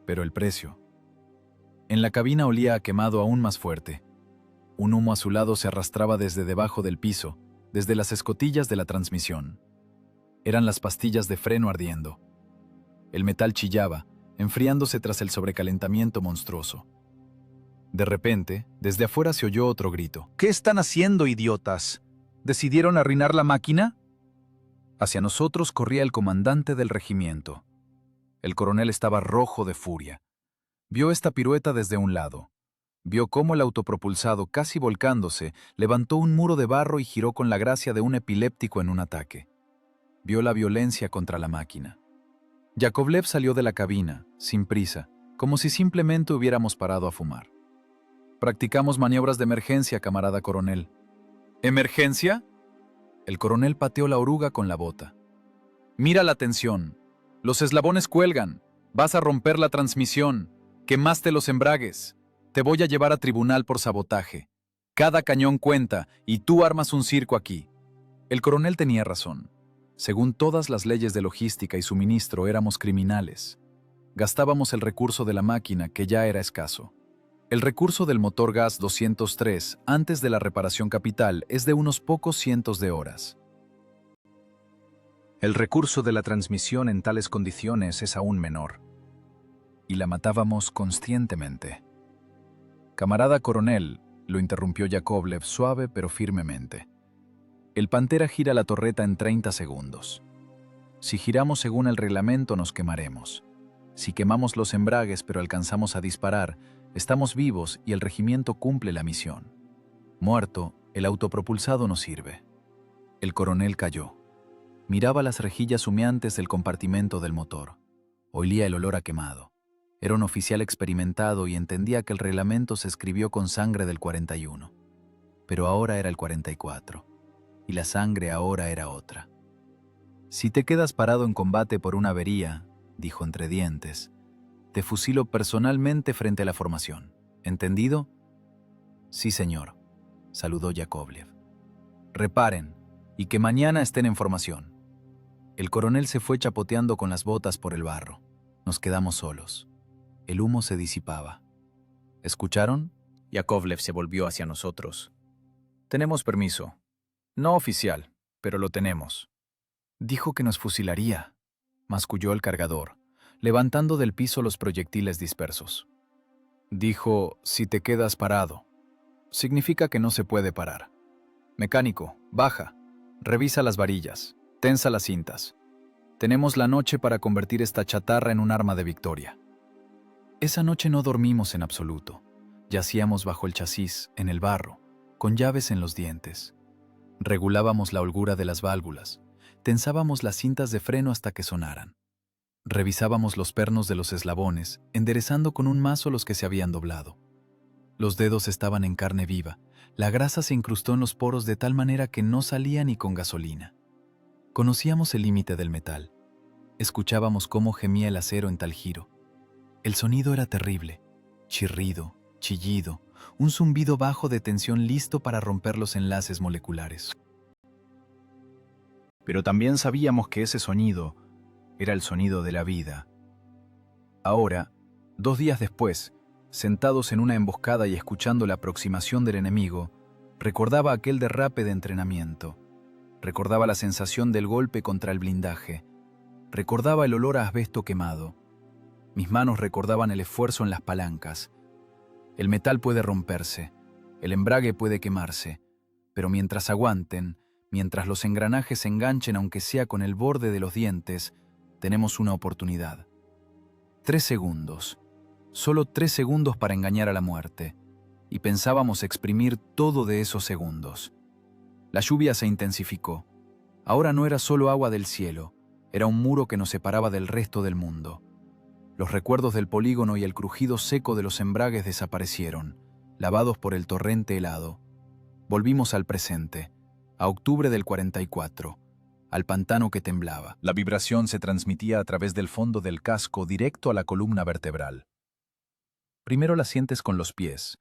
Pero el precio. En la cabina olía a quemado aún más fuerte. Un humo azulado se arrastraba desde debajo del piso, desde las escotillas de la transmisión. Eran las pastillas de freno ardiendo. El metal chillaba, enfriándose tras el sobrecalentamiento monstruoso. De repente, desde afuera se oyó otro grito. ¿Qué están haciendo, idiotas? ¿Decidieron arruinar la máquina? Hacia nosotros corría el comandante del regimiento. El coronel estaba rojo de furia. Vio esta pirueta desde un lado. Vio cómo el autopropulsado, casi volcándose, levantó un muro de barro y giró con la gracia de un epiléptico en un ataque. Vio la violencia contra la máquina. Yakovlev salió de la cabina, sin prisa, como si simplemente hubiéramos parado a fumar. Practicamos maniobras de emergencia, camarada coronel. ¿Emergencia? El coronel pateó la oruga con la bota. Mira la tensión. Los eslabones cuelgan. Vas a romper la transmisión. Quemaste los embragues. Te voy a llevar a tribunal por sabotaje. Cada cañón cuenta y tú armas un circo aquí. El coronel tenía razón. Según todas las leyes de logística y suministro, éramos criminales. Gastábamos el recurso de la máquina, que ya era escaso. El recurso del motor gas 203, antes de la reparación capital, es de unos pocos cientos de horas. El recurso de la transmisión en tales condiciones es aún menor. Y la matábamos conscientemente. Camarada coronel, lo interrumpió Yakovlev suave pero firmemente. El Pantera gira la torreta en 30 segundos. Si giramos según el reglamento nos quemaremos. Si quemamos los embragues pero alcanzamos a disparar, estamos vivos y el regimiento cumple la misión. Muerto, el autopropulsado no sirve. El coronel calló. Miraba las rejillas humeantes del compartimento del motor. Olía el olor a quemado. Era un oficial experimentado y entendía que el reglamento se escribió con sangre del 41. Pero ahora era el 44. Y la sangre ahora era otra. Si te quedas parado en combate por una avería, dijo entre dientes, te fusilo personalmente frente a la formación. ¿Entendido? Sí, señor, saludó Yakovlev. Reparen, y que mañana estén en formación. El coronel se fue chapoteando con las botas por el barro. Nos quedamos solos. El humo se disipaba. ¿Escucharon? Yakovlev se volvió hacia nosotros. Tenemos permiso. No oficial, pero lo tenemos. Dijo que nos fusilaría, masculló el cargador, levantando del piso los proyectiles dispersos. Dijo, si te quedas parado. Significa que no se puede parar. Mecánico, baja. Revisa las varillas. Tensa las cintas. Tenemos la noche para convertir esta chatarra en un arma de victoria. Esa noche no dormimos en absoluto. Yacíamos bajo el chasis, en el barro, con llaves en los dientes. Regulábamos la holgura de las válvulas, tensábamos las cintas de freno hasta que sonaran. Revisábamos los pernos de los eslabones, enderezando con un mazo los que se habían doblado. Los dedos estaban en carne viva, la grasa se incrustó en los poros de tal manera que no salía ni con gasolina. Conocíamos el límite del metal. Escuchábamos cómo gemía el acero en tal giro. El sonido era terrible, chirrido, chillido, un zumbido bajo de tensión listo para romper los enlaces moleculares. Pero también sabíamos que ese sonido era el sonido de la vida. Ahora, 2 días después, sentados en una emboscada y escuchando la aproximación del enemigo, recordaba aquel derrape de entrenamiento. Recordaba la sensación del golpe contra el blindaje. Recordaba el olor a asbesto quemado. Mis manos recordaban el esfuerzo en las palancas. El metal puede romperse, el embrague puede quemarse, pero mientras aguanten, mientras los engranajes se enganchen aunque sea con el borde de los dientes, tenemos una oportunidad. 3 segundos, solo 3 segundos para engañar a la muerte, y pensábamos exprimir todo de esos segundos. La lluvia se intensificó. Ahora no era solo agua del cielo, era un muro que nos separaba del resto del mundo. Los recuerdos del polígono y el crujido seco de los embragues desaparecieron, lavados por el torrente helado. Volvimos al presente, a octubre del 44, al pantano que temblaba. La vibración se transmitía a través del fondo del casco directo a la columna vertebral. Primero la sientes con los pies,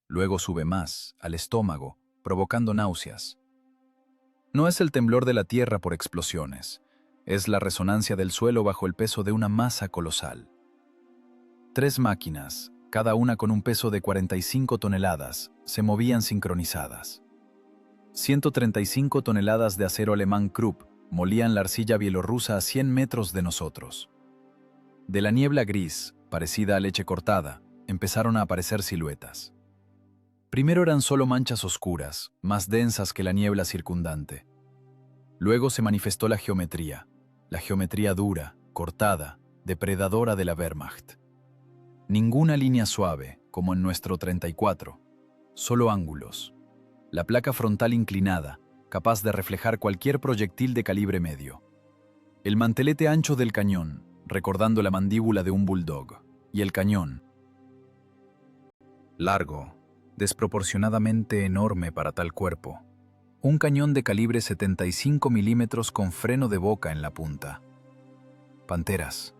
luego sube más, al estómago, provocando náuseas. No es el temblor de la tierra por explosiones, es la resonancia del suelo bajo el peso de una masa colosal. 3 máquinas, cada una con un peso de 45 toneladas, se movían sincronizadas. 135 toneladas de acero alemán Krupp molían la arcilla bielorrusa a 100 metros de nosotros. De la niebla gris, parecida a leche cortada, empezaron a aparecer siluetas. Primero eran solo manchas oscuras, más densas que la niebla circundante. Luego se manifestó la geometría dura, cortada, depredadora de la Wehrmacht. Ninguna línea suave, como en nuestro 34, solo ángulos. La placa frontal inclinada, capaz de reflejar cualquier proyectil de calibre medio. El mantelete ancho del cañón, recordando la mandíbula de un bulldog, y el cañón, largo, desproporcionadamente enorme para tal cuerpo. Un cañón de calibre 75 milímetros con freno de boca en la punta. Panteras.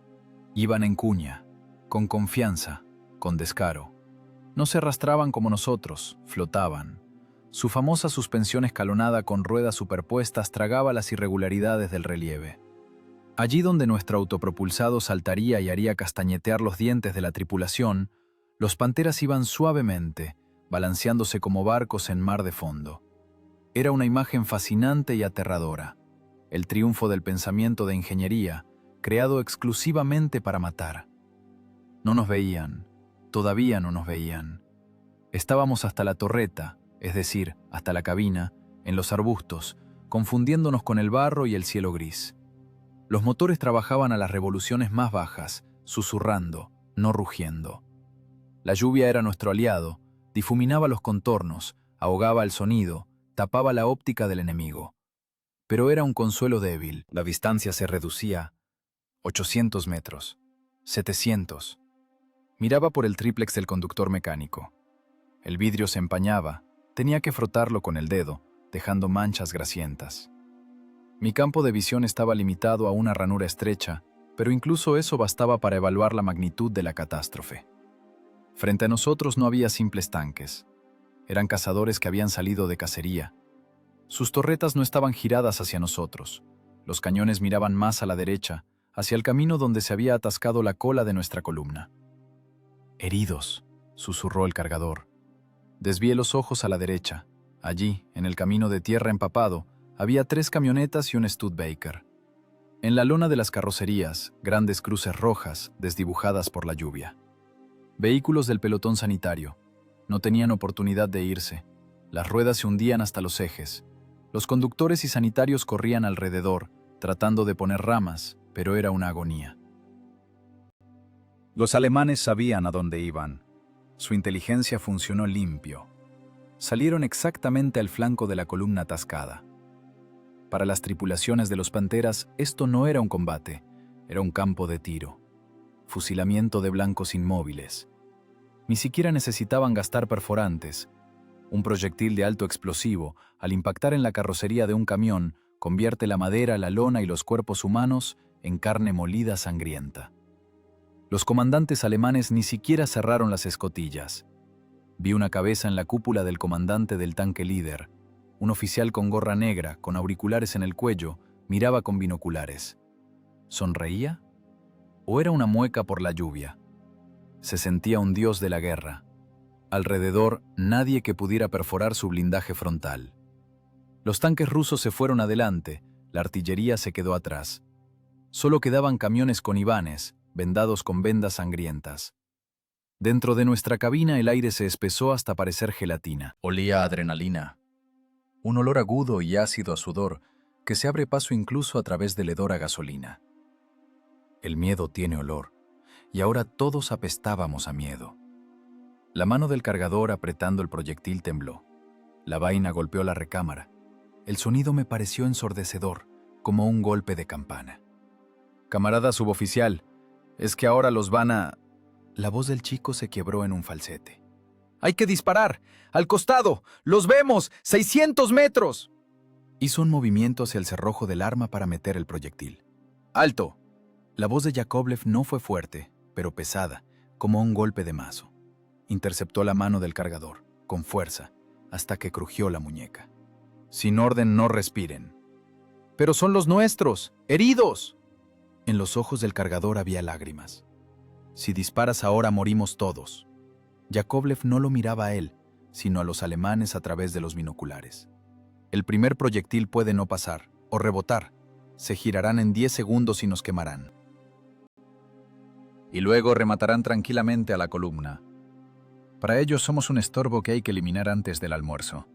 Iban en cuña, con confianza, con descaro. No se arrastraban como nosotros, flotaban. Su famosa suspensión escalonada con ruedas superpuestas tragaba las irregularidades del relieve. Allí donde nuestro autopropulsado saltaría y haría castañetear los dientes de la tripulación, los panteras iban suavemente, balanceándose como barcos en mar de fondo. Era una imagen fascinante y aterradora, el triunfo del pensamiento de ingeniería, creado exclusivamente para matar. No nos veían, todavía no nos veían. Estábamos hasta la torreta, es decir, hasta la cabina, en los arbustos, confundiéndonos con el barro y el cielo gris. Los motores trabajaban a las revoluciones más bajas, susurrando, no rugiendo. La lluvia era nuestro aliado, difuminaba los contornos, ahogaba el sonido, tapaba la óptica del enemigo. Pero era un consuelo débil. La distancia se reducía. 800 metros. 700. Miraba por el tríplex del conductor mecánico. El vidrio se empañaba. Tenía que frotarlo con el dedo, dejando manchas grasientas. Mi campo de visión estaba limitado a una ranura estrecha, pero incluso eso bastaba para evaluar la magnitud de la catástrofe. Frente a nosotros no había simples tanques. Eran cazadores que habían salido de cacería. Sus torretas no estaban giradas hacia nosotros. Los cañones miraban más a la derecha, hacia el camino donde se había atascado la cola de nuestra columna. «Heridos», susurró el cargador. Desvié los ojos a la derecha. Allí, en el camino de tierra empapado, había 3 camionetas y un Studebaker. En la lona de las carrocerías, grandes cruces rojas, desdibujadas por la lluvia. Vehículos del pelotón sanitario. No tenían oportunidad de irse. Las ruedas se hundían hasta los ejes. Los conductores y sanitarios corrían alrededor, tratando de poner ramas, pero era una agonía. Los alemanes sabían a dónde iban. Su inteligencia funcionó limpio. Salieron exactamente al flanco de la columna atascada. Para las tripulaciones de los Panteras, esto no era un combate, era un campo de tiro. Fusilamiento de blancos inmóviles. Ni siquiera necesitaban gastar perforantes. Un proyectil de alto explosivo, al impactar en la carrocería de un camión, convierte la madera, la lona y los cuerpos humanos en carne molida sangrienta. Los comandantes alemanes ni siquiera cerraron las escotillas. Vi una cabeza en la cúpula del comandante del tanque líder. Un oficial con gorra negra, con auriculares en el cuello, miraba con binoculares. ¿Sonreía? ¿O era una mueca por la lluvia? Se sentía un dios de la guerra. Alrededor, nadie que pudiera perforar su blindaje frontal. Los tanques rusos se fueron adelante, la artillería se quedó atrás. Solo quedaban camiones con ibanes, vendados con vendas sangrientas. Dentro de nuestra cabina el aire se espesó hasta parecer gelatina. Olía a adrenalina. Un olor agudo y ácido a sudor que se abre paso incluso a través del hedor a gasolina. El miedo tiene olor, y ahora todos apestábamos a miedo. La mano del cargador apretando el proyectil tembló. La vaina golpeó la recámara. El sonido me pareció ensordecedor, como un golpe de campana. «Camarada suboficial, es que ahora los van a...» La voz del chico se quebró en un falsete. «¡Hay que disparar! ¡Al costado! ¡Los vemos! ¡600 metros!» Hizo un movimiento hacia el cerrojo del arma para meter el proyectil. «¡Alto!» La voz de Yakovlev no fue fuerte, pero pesada, como un golpe de mazo. Interceptó la mano del cargador, con fuerza, hasta que crujió la muñeca. «Sin orden no respiren». «¡Pero son los nuestros! ¡Heridos!» En los ojos del cargador había lágrimas. «Si disparas ahora morimos todos». Yakovlev no lo miraba a él, sino a los alemanes a través de los binoculares. El primer proyectil puede no pasar, o rebotar. Se girarán en 10 segundos y nos quemarán. Y luego rematarán tranquilamente a la columna. Para ellos somos un estorbo que hay que eliminar antes del almuerzo.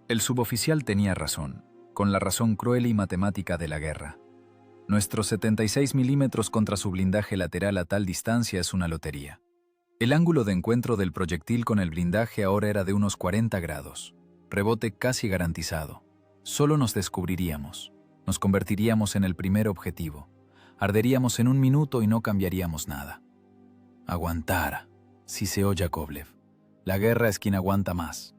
El suboficial tenía razón, con la razón cruel y matemática de la guerra. Nuestros 76 milímetros contra su blindaje lateral a tal distancia es una lotería. El ángulo de encuentro del proyectil con el blindaje ahora era de unos 40 grados. Rebote casi garantizado. Solo nos descubriríamos. Nos convertiríamos en el primer objetivo. Arderíamos en 1 minuto y no cambiaríamos nada. Aguantar, siseó Yakovlev. La guerra es quien aguanta más.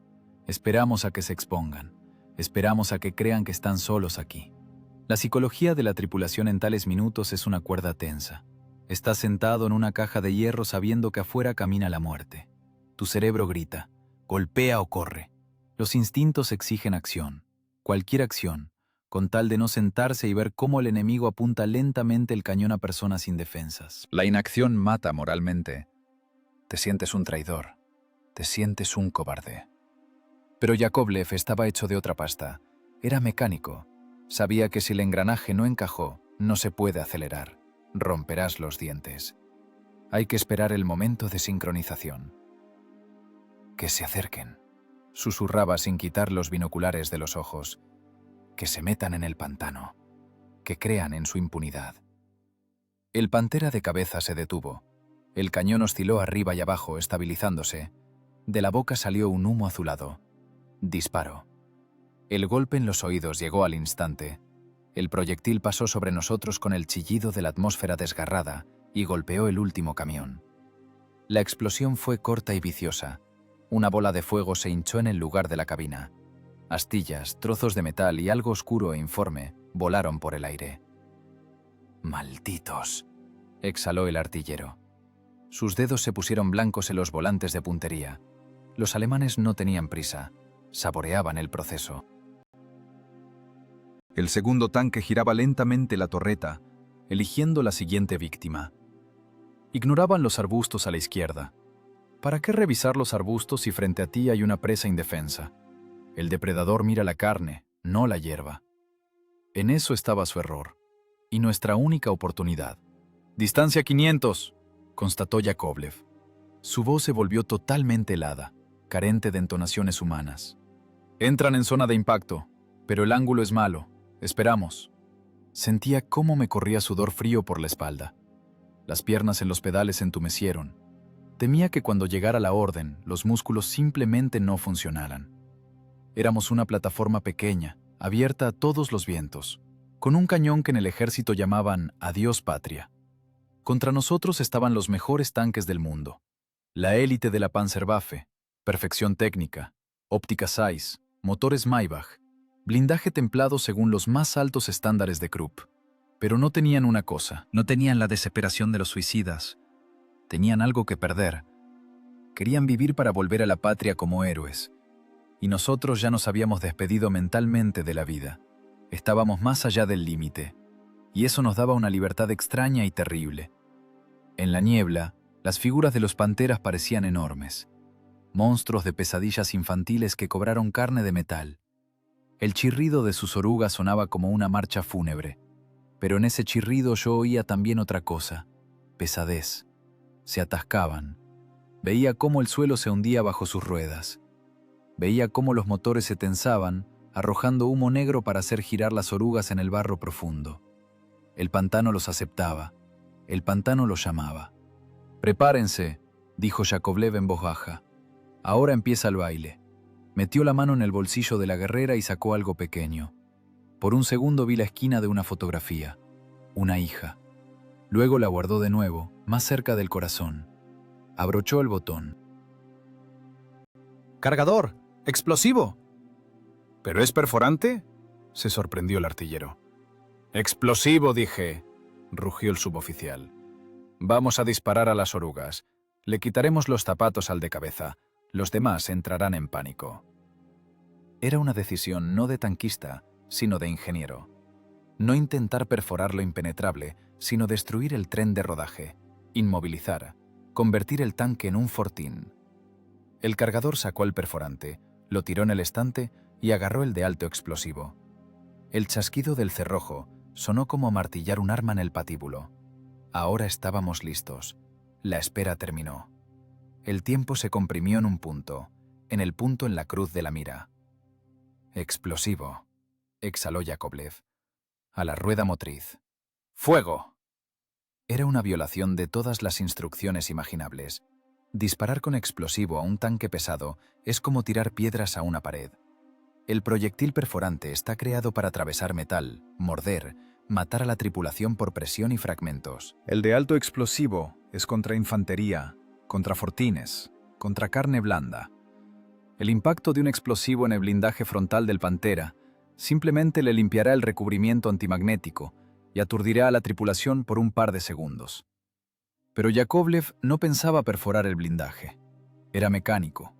Esperamos a que se expongan. Esperamos a que crean que están solos aquí. La psicología de la tripulación en tales minutos es una cuerda tensa. Estás sentado en una caja de hierro sabiendo que afuera camina la muerte. Tu cerebro grita, golpea o corre. Los instintos exigen acción, cualquier acción, con tal de no sentarse y ver cómo el enemigo apunta lentamente el cañón a personas indefensas. La inacción mata moralmente. Te sientes un traidor, te sientes un cobarde. Pero Yakovlev estaba hecho de otra pasta. Era mecánico. Sabía que si el engranaje no encajó, no se puede acelerar. Romperás los dientes. Hay que esperar el momento de sincronización. Que se acerquen. Susurraba sin quitar los binoculares de los ojos. Que se metan en el pantano. Que crean en su impunidad. El Pantera de cabeza se detuvo. El cañón osciló arriba y abajo, estabilizándose. De la boca salió un humo azulado. Disparo. El golpe en los oídos llegó al instante. El proyectil pasó sobre nosotros con el chillido de la atmósfera desgarrada y golpeó el último camión. La explosión fue corta y viciosa. Una bola de fuego se hinchó en el lugar de la cabina. Astillas, trozos de metal y algo oscuro e informe volaron por el aire. «Malditos», exhaló el artillero. Sus dedos se pusieron blancos en los volantes de puntería. Los alemanes no tenían prisa. Saboreaban el proceso. El segundo tanque giraba lentamente la torreta, eligiendo la siguiente víctima. Ignoraban los arbustos a la izquierda. ¿Para qué revisar los arbustos si frente a ti hay una presa indefensa? El depredador mira la carne, no la hierba. En eso estaba su error, y nuestra única oportunidad. «Distancia 500», constató Yakovlev. Su voz se volvió totalmente helada, carente de entonaciones humanas. «Entran en zona de impacto, pero el ángulo es malo. Esperamos». Sentía cómo me corría sudor frío por la espalda. Las piernas en los pedales se entumecieron. Temía que cuando llegara la orden, los músculos simplemente no funcionaran. Éramos una plataforma pequeña, abierta a todos los vientos, con un cañón que en el ejército llamaban «Adiós Patria». Contra nosotros estaban los mejores tanques del mundo. La élite de la Panzerwaffe, perfección técnica, óptica Zeiss, motores Maybach, blindaje templado según los más altos estándares de Krupp. Pero no tenían una cosa, no tenían la desesperación de los suicidas. Tenían algo que perder. Querían vivir para volver a la patria como héroes. Y nosotros ya nos habíamos despedido mentalmente de la vida. Estábamos más allá del límite. Y eso nos daba una libertad extraña y terrible. En la niebla, las figuras de los panteras parecían enormes. Monstruos de pesadillas infantiles que cobraron carne de metal. El chirrido de sus orugas sonaba como una marcha fúnebre. Pero en ese chirrido yo oía también otra cosa. Pesadez. Se atascaban. Veía cómo el suelo se hundía bajo sus ruedas. Veía cómo los motores se tensaban, arrojando humo negro para hacer girar las orugas en el barro profundo. El pantano los aceptaba. El pantano los llamaba. «Prepárense», dijo Yakovlev en voz baja. «Ahora empieza el baile». Metió la mano en el bolsillo de la guerrera y sacó algo pequeño. Por un segundo vi la esquina de una fotografía. Una hija. Luego la guardó de nuevo, más cerca del corazón. Abrochó el botón. ¡Cargador! ¡Explosivo! ¿Pero es perforante?, se sorprendió el artillero. «Explosivo, dije», rugió el suboficial. «Vamos a disparar a las orugas. Le quitaremos los zapatos al de cabeza. Los demás entrarán en pánico». Era una decisión no de tanquista, sino de ingeniero. No intentar perforar lo impenetrable, sino destruir el tren de rodaje, inmovilizar, convertir el tanque en un fortín, El cargador sacó el perforante, lo tiró en el estante y agarró el de alto explosivo. El chasquido del cerrojo sonó como martillar un arma en el patíbulo. Ahora estábamos listos. La espera terminó. El tiempo se comprimió en un punto, en el punto en la cruz de la mira. «Explosivo», exhaló Yakovlev. «A la rueda motriz. ¡Fuego!». Era una violación de todas las instrucciones imaginables. Disparar con explosivo a un tanque pesado es como tirar piedras a una pared. El proyectil perforante está creado para atravesar metal, morder, matar a la tripulación por presión y fragmentos. El de alto explosivo es contra infantería, contra fortines, contra carne blanda. El impacto de un explosivo en el blindaje frontal del Pantera simplemente le limpiará el recubrimiento antimagnético y aturdirá a la tripulación por un par de segundos. Pero Yakovlev no pensaba perforar el blindaje. Era mecánico.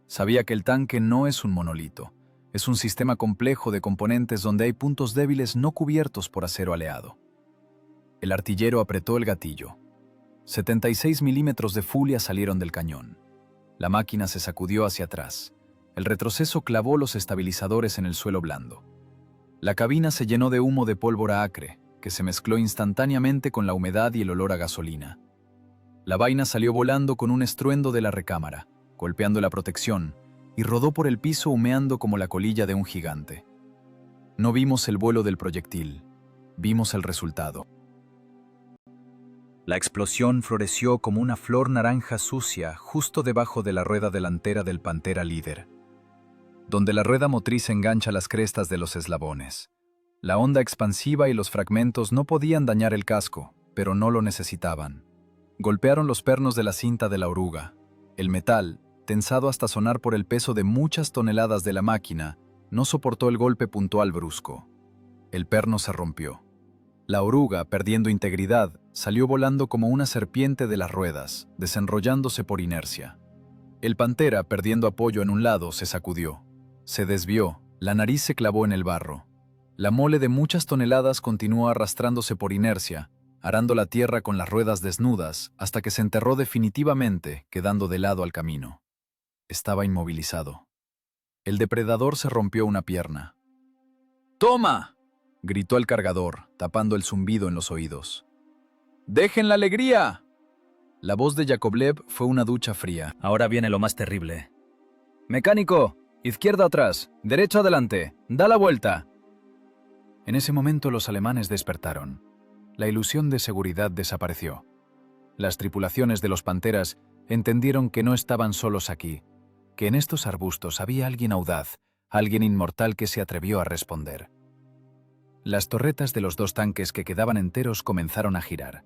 Sabía que el tanque no es un monolito. Es un sistema complejo de componentes donde hay puntos débiles no cubiertos por acero aleado. El artillero apretó el gatillo. 76 milímetros de fulia salieron del cañón. La máquina se sacudió hacia atrás. El retroceso clavó los estabilizadores en el suelo blando. La cabina se llenó de humo de pólvora acre, que se mezcló instantáneamente con la humedad y el olor a gasolina. La vaina salió volando con un estruendo de la recámara, golpeando la protección, y rodó por el piso humeando como la colilla de un gigante. No vimos el vuelo del proyectil, vimos el resultado. La explosión floreció como una flor naranja sucia justo debajo de la rueda delantera del Pantera líder, donde la rueda motriz engancha las crestas de los eslabones. La onda expansiva y los fragmentos no podían dañar el casco, pero no lo necesitaban. Golpearon los pernos de la cinta de la oruga. El metal, tensado hasta sonar por el peso de muchas toneladas de la máquina, no soportó el golpe puntual brusco. El perno se rompió. La oruga, perdiendo integridad, salió volando como una serpiente de las ruedas, desenrollándose por inercia. El Pantera, perdiendo apoyo en un lado, se sacudió. Se desvió, la nariz se clavó en el barro. La mole de muchas toneladas continuó arrastrándose por inercia, arando la tierra con las ruedas desnudas, hasta que se enterró definitivamente, quedando de lado al camino. Estaba inmovilizado. El depredador se rompió una pierna. «¡Toma!», gritó el cargador, tapando el zumbido en los oídos. «¡Dejen la alegría!». La voz de Yakovlev fue una ducha fría. Ahora viene lo más terrible. «Mecánico, izquierda atrás, derecho adelante, da la vuelta». En ese momento los alemanes despertaron. La ilusión de seguridad desapareció. Las tripulaciones de los Panteras entendieron que no estaban solos aquí, que en estos arbustos había alguien audaz, alguien inmortal que se atrevió a responder. Las torretas de los dos tanques que quedaban enteros comenzaron a girar.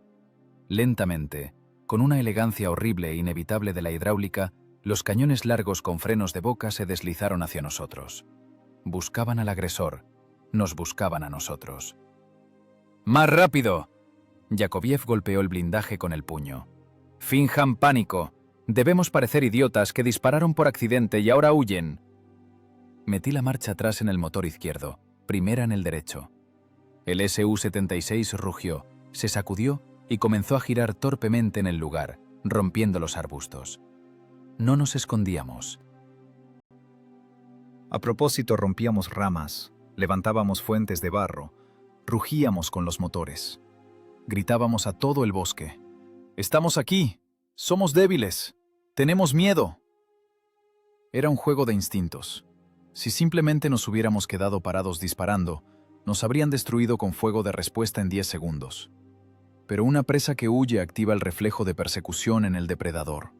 Lentamente, con una elegancia horrible e inevitable de la hidráulica, los cañones largos con frenos de boca se deslizaron hacia nosotros. Buscaban al agresor, nos buscaban a nosotros. «¡Más rápido!». Yakovlev golpeó el blindaje con el puño. «Finjan pánico. Debemos parecer idiotas que dispararon por accidente y ahora huyen». Metí la marcha atrás en el motor izquierdo, primera en el derecho. El Su-76 rugió, se sacudió y comenzó a girar torpemente en el lugar, rompiendo los arbustos. No nos escondíamos. A propósito, rompíamos ramas, levantábamos fuentes de barro, rugíamos con los motores. Gritábamos a todo el bosque. «¡Estamos aquí! ¡Somos débiles! ¡Tenemos miedo!». Era un juego de instintos. Si simplemente nos hubiéramos quedado parados disparando, nos habrían destruido con fuego de respuesta en 10 segundos. Pero una presa que huye activa el reflejo de persecución en el depredador.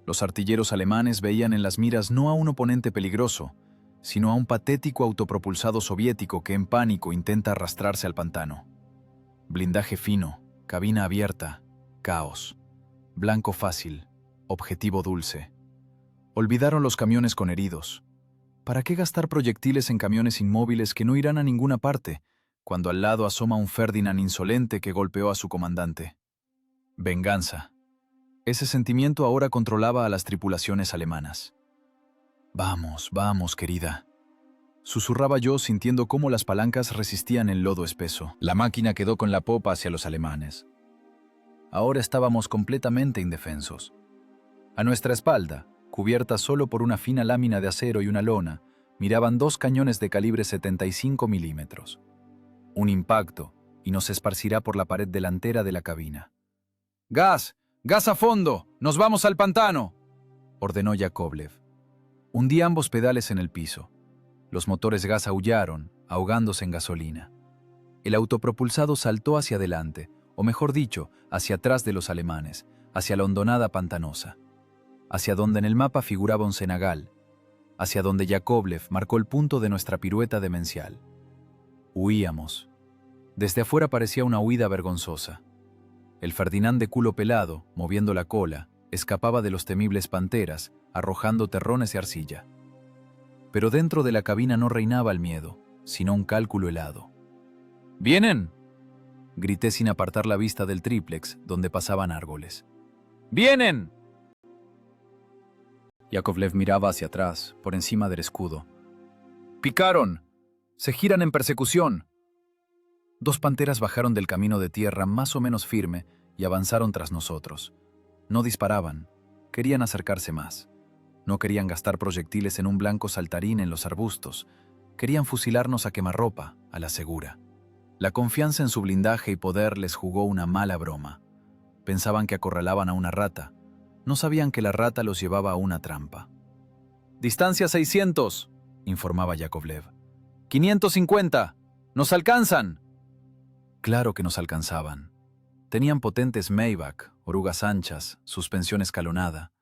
Los artilleros alemanes veían en las miras no a un oponente peligroso, sino a un patético autopropulsado soviético que en pánico intenta arrastrarse al pantano. Blindaje fino, cabina abierta, caos. Blanco fácil, objetivo dulce. Olvidaron los camiones con heridos. ¿Para qué gastar proyectiles en camiones inmóviles que no irán a ninguna parte, cuando al lado asoma un Ferdinand insolente que golpeó a su comandante? Venganza. Ese sentimiento ahora controlaba a las tripulaciones alemanas. «Vamos, vamos, querida», susurraba yo sintiendo cómo las palancas resistían el lodo espeso. La máquina quedó con la popa hacia los alemanes. Ahora estábamos completamente indefensos. A nuestra espalda, cubierta solo por una fina lámina de acero y una lona, miraban 2 cañones de calibre 75 milímetros. Un impacto, y nos esparcirá por la pared delantera de la cabina. ¡Gas! ¡Gas a fondo! ¡Nos vamos al pantano!, ordenó Yakovlev. Hundí ambos pedales en el piso. Los motores gas aullaron, ahogándose en gasolina. El autopropulsado saltó hacia adelante, o mejor dicho, hacia atrás de los alemanes, hacia la hondonada pantanosa, hacia donde en el mapa figuraba un cenagal, hacia donde Yakovlev marcó el punto de nuestra pirueta demencial. Huíamos. Desde afuera parecía una huida vergonzosa. El Ferdinand de culo pelado, moviendo la cola, escapaba de los temibles panteras, arrojando terrones de arcilla. Pero dentro de la cabina no reinaba el miedo, sino un cálculo helado. ¿Vienen?, grité sin apartar la vista del tríplex, donde pasaban árboles. ¡Vienen! Yakovlev miraba hacia atrás, por encima del escudo. ¡Picaron! ¡Se giran en persecución! 2 panteras bajaron del camino de tierra más o menos firme y avanzaron tras nosotros. No disparaban, querían acercarse más. No querían gastar proyectiles en un blanco saltarín en los arbustos. Querían fusilarnos a quemarropa, a la segura. La confianza en su blindaje y poder les jugó una mala broma. Pensaban que acorralaban a una rata. No sabían que la rata los llevaba a una trampa. «Distancia 600», informaba Yakovlev. «550. ¡Nos alcanzan!». Claro que nos alcanzaban. Tenían potentes Maybach, orugas anchas, suspensión escalonada.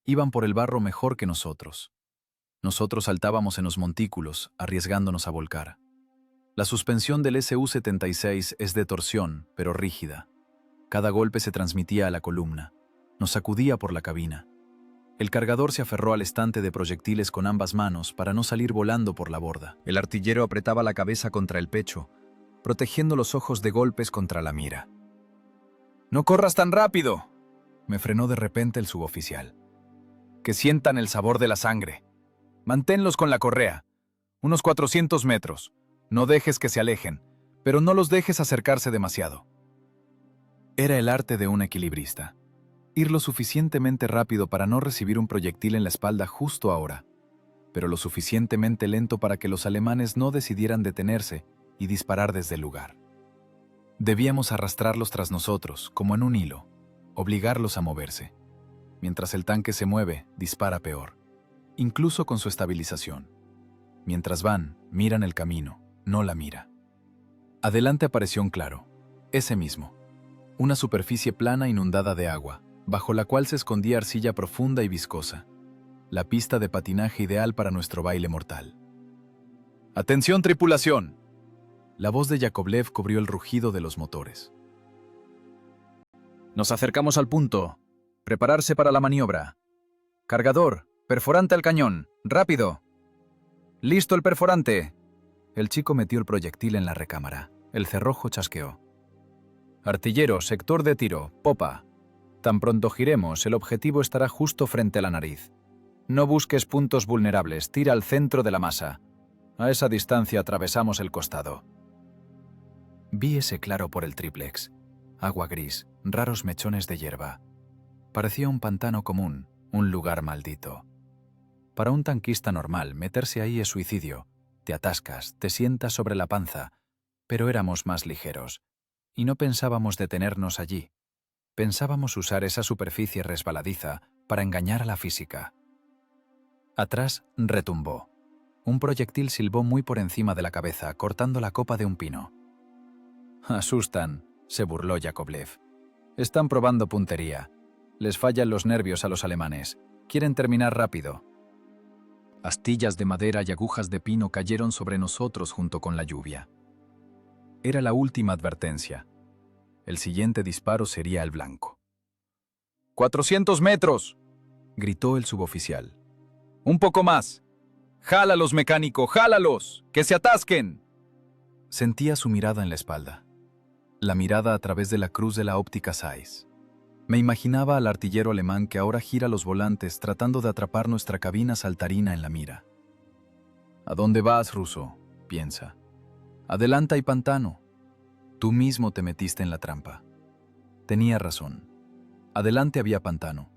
Iban por el barro mejor que nosotros. Nosotros saltábamos en los montículos, arriesgándonos a volcar. La suspensión del Su-76 es de torsión, pero rígida. Cada golpe se transmitía a la columna. Nos sacudía por la cabina. El cargador se aferró al estante de proyectiles con ambas manos para no salir volando por la borda. El artillero apretaba la cabeza contra el pecho, protegiendo los ojos de golpes contra la mira. «¡No corras tan rápido!», me frenó de repente el suboficial. «Que sientan el sabor de la sangre. Manténlos con la correa. Unos 400 metros. No dejes que se alejen, pero no los dejes acercarse demasiado». Era el arte de un equilibrista. Ir lo suficientemente rápido para no recibir un proyectil en la espalda justo ahora, pero lo suficientemente lento para que los alemanes no decidieran detenerse y disparar desde el lugar. Debíamos arrastrarlos tras nosotros, como en un hilo, obligarlos a moverse. Mientras el tanque se mueve, dispara peor, incluso con su estabilización. Mientras van, miran el camino, no la mira. Adelante apareció un claro, ese mismo. Una superficie plana inundada de agua, bajo la cual se escondía arcilla profunda y viscosa. La pista de patinaje ideal para nuestro baile mortal. «¡Atención, tripulación!». La voz de Yakovlev cubrió el rugido de los motores. Nos acercamos al punto. Prepararse para la maniobra. Cargador, perforante al cañón. ¡Rápido! ¡Listo el perforante! El chico metió el proyectil en la recámara. El cerrojo chasqueó. Artillero, sector de tiro, popa. Tan pronto giremos, el objetivo estará justo frente a la nariz. No busques puntos vulnerables, tira al centro de la masa. A esa distancia atravesamos el costado. Vi ese claro por el tríplex. Agua gris, raros mechones de hierba. Parecía un pantano común, un lugar maldito. Para un tanquista normal, meterse ahí es suicidio. Te atascas, te sientas sobre la panza, pero éramos más ligeros. Y no pensábamos detenernos allí. Pensábamos usar esa superficie resbaladiza para engañar a la física. Atrás retumbó. Un proyectil silbó muy por encima de la cabeza, cortando la copa de un pino. «Asustan», se burló Yakovlev. «Están probando puntería. Les fallan los nervios a los alemanes. Quieren terminar rápido». Astillas de madera y agujas de pino cayeron sobre nosotros junto con la lluvia. Era la última advertencia. El siguiente disparo sería el blanco. «¡400 metros!», gritó el suboficial. «Un poco más. ¡Jálalos, mecánico, jálalos! ¡Que se atasquen!». Sentía su mirada en la espalda. La mirada a través de la cruz de la óptica Zeiss. Me imaginaba al artillero alemán que ahora gira los volantes tratando de atrapar nuestra cabina saltarina en la mira. «¿A dónde vas, ruso?», piensa. «Adelanta y pantano. Tú mismo te metiste en la trampa». Tenía razón. Adelante había pantano.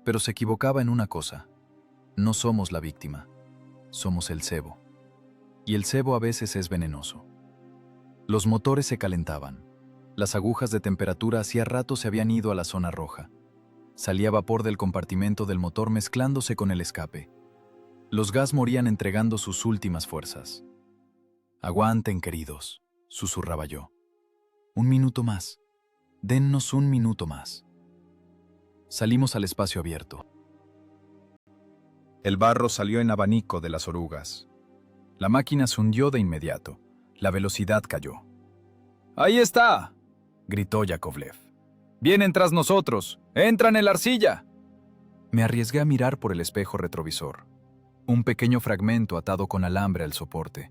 Pero se equivocaba en una cosa. No somos la víctima, somos el cebo. Y el cebo a veces es venenoso. Los motores se calentaban. Las agujas de temperatura hacía rato se habían ido a la zona roja. Salía vapor del compartimento del motor mezclándose con el escape. Los gas morían entregando sus últimas fuerzas. «Aguanten, queridos», susurraba yo. «Un minuto más. Dennos un minuto más». Salimos al espacio abierto. El barro salió en abanico de las orugas. La máquina se hundió de inmediato. La velocidad cayó. ¡Ahí está!, gritó Yakovlev. ¡Vienen tras nosotros! ¡Entran en la arcilla! Me arriesgué a mirar por el espejo retrovisor. Un pequeño fragmento atado con alambre al soporte.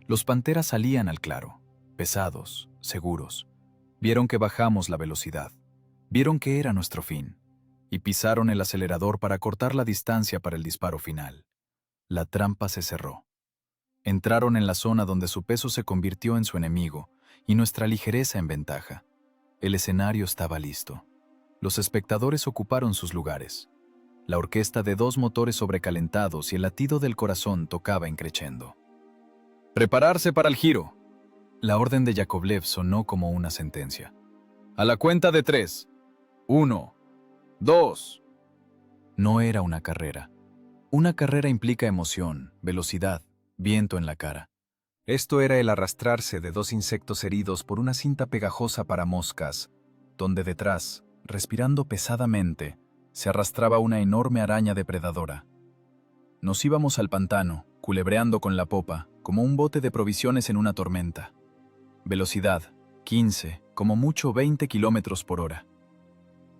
Los panteras salían al claro, pesados, seguros. Vieron que bajamos la velocidad. Vieron que era nuestro fin. Y pisaron el acelerador para cortar la distancia para el disparo final. La trampa se cerró. Entraron en la zona donde su peso se convirtió en su enemigo y nuestra ligereza en ventaja. El escenario estaba listo. Los espectadores ocuparon sus lugares. La orquesta de 2 motores sobrecalentados y el latido del corazón tocaba en crescendo. ¡Prepararse para el giro! La orden de Yakovlev sonó como una sentencia. A la cuenta de 3. 1, 2. No era una carrera. Una carrera implica emoción, velocidad, viento en la cara. Esto era el arrastrarse de 2 insectos heridos por una cinta pegajosa para moscas, donde detrás, respirando pesadamente, se arrastraba una enorme araña depredadora. Nos íbamos al pantano, culebreando con la popa, como un bote de provisiones en una tormenta. Velocidad, 15, como mucho 20 kilómetros por hora.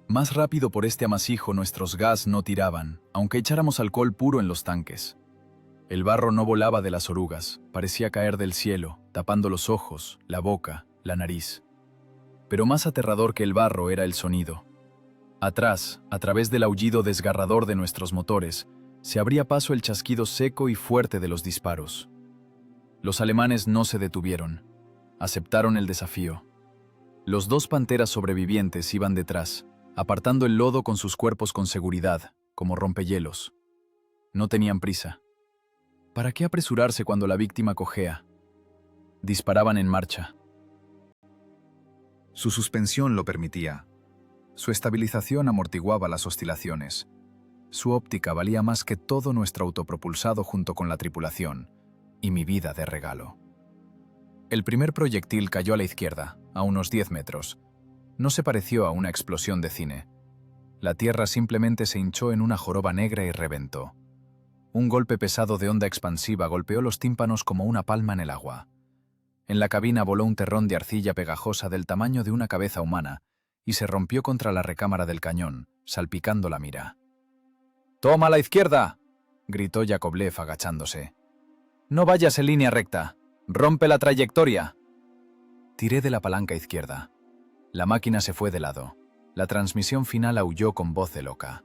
Más rápido por este amasijo nuestros gas no tiraban, aunque echáramos alcohol puro en los tanques. El barro no volaba de las orugas, parecía caer del cielo, tapando los ojos, la boca, la nariz. Pero más aterrador que el barro era el sonido. Atrás, a través del aullido desgarrador de nuestros motores, se abría paso el chasquido seco y fuerte de los disparos. Los alemanes no se detuvieron. Aceptaron el desafío. Los 2 panteras sobrevivientes iban detrás, apartando el lodo con sus cuerpos con seguridad, como rompehielos. No tenían prisa. ¿Para qué apresurarse cuando la víctima cojea? Disparaban en marcha. Su suspensión lo permitía. Su estabilización amortiguaba las oscilaciones. Su óptica valía más que todo nuestro autopropulsado junto con la tripulación, y mi vida de regalo. El primer proyectil cayó a la izquierda, a unos 10 metros. No se pareció a una explosión de cine. La tierra simplemente se hinchó en una joroba negra y reventó. Un golpe pesado de onda expansiva golpeó los tímpanos como una palma en el agua. En la cabina voló un terrón de arcilla pegajosa del tamaño de una cabeza humana y se rompió contra la recámara del cañón, salpicando la mira. ¡Toma a la izquierda!, gritó Yakovlev agachándose. ¡No vayas en línea recta! ¡Rompe la trayectoria! Tiré de la palanca izquierda. La máquina se fue de lado. La transmisión final aulló con voz de loca.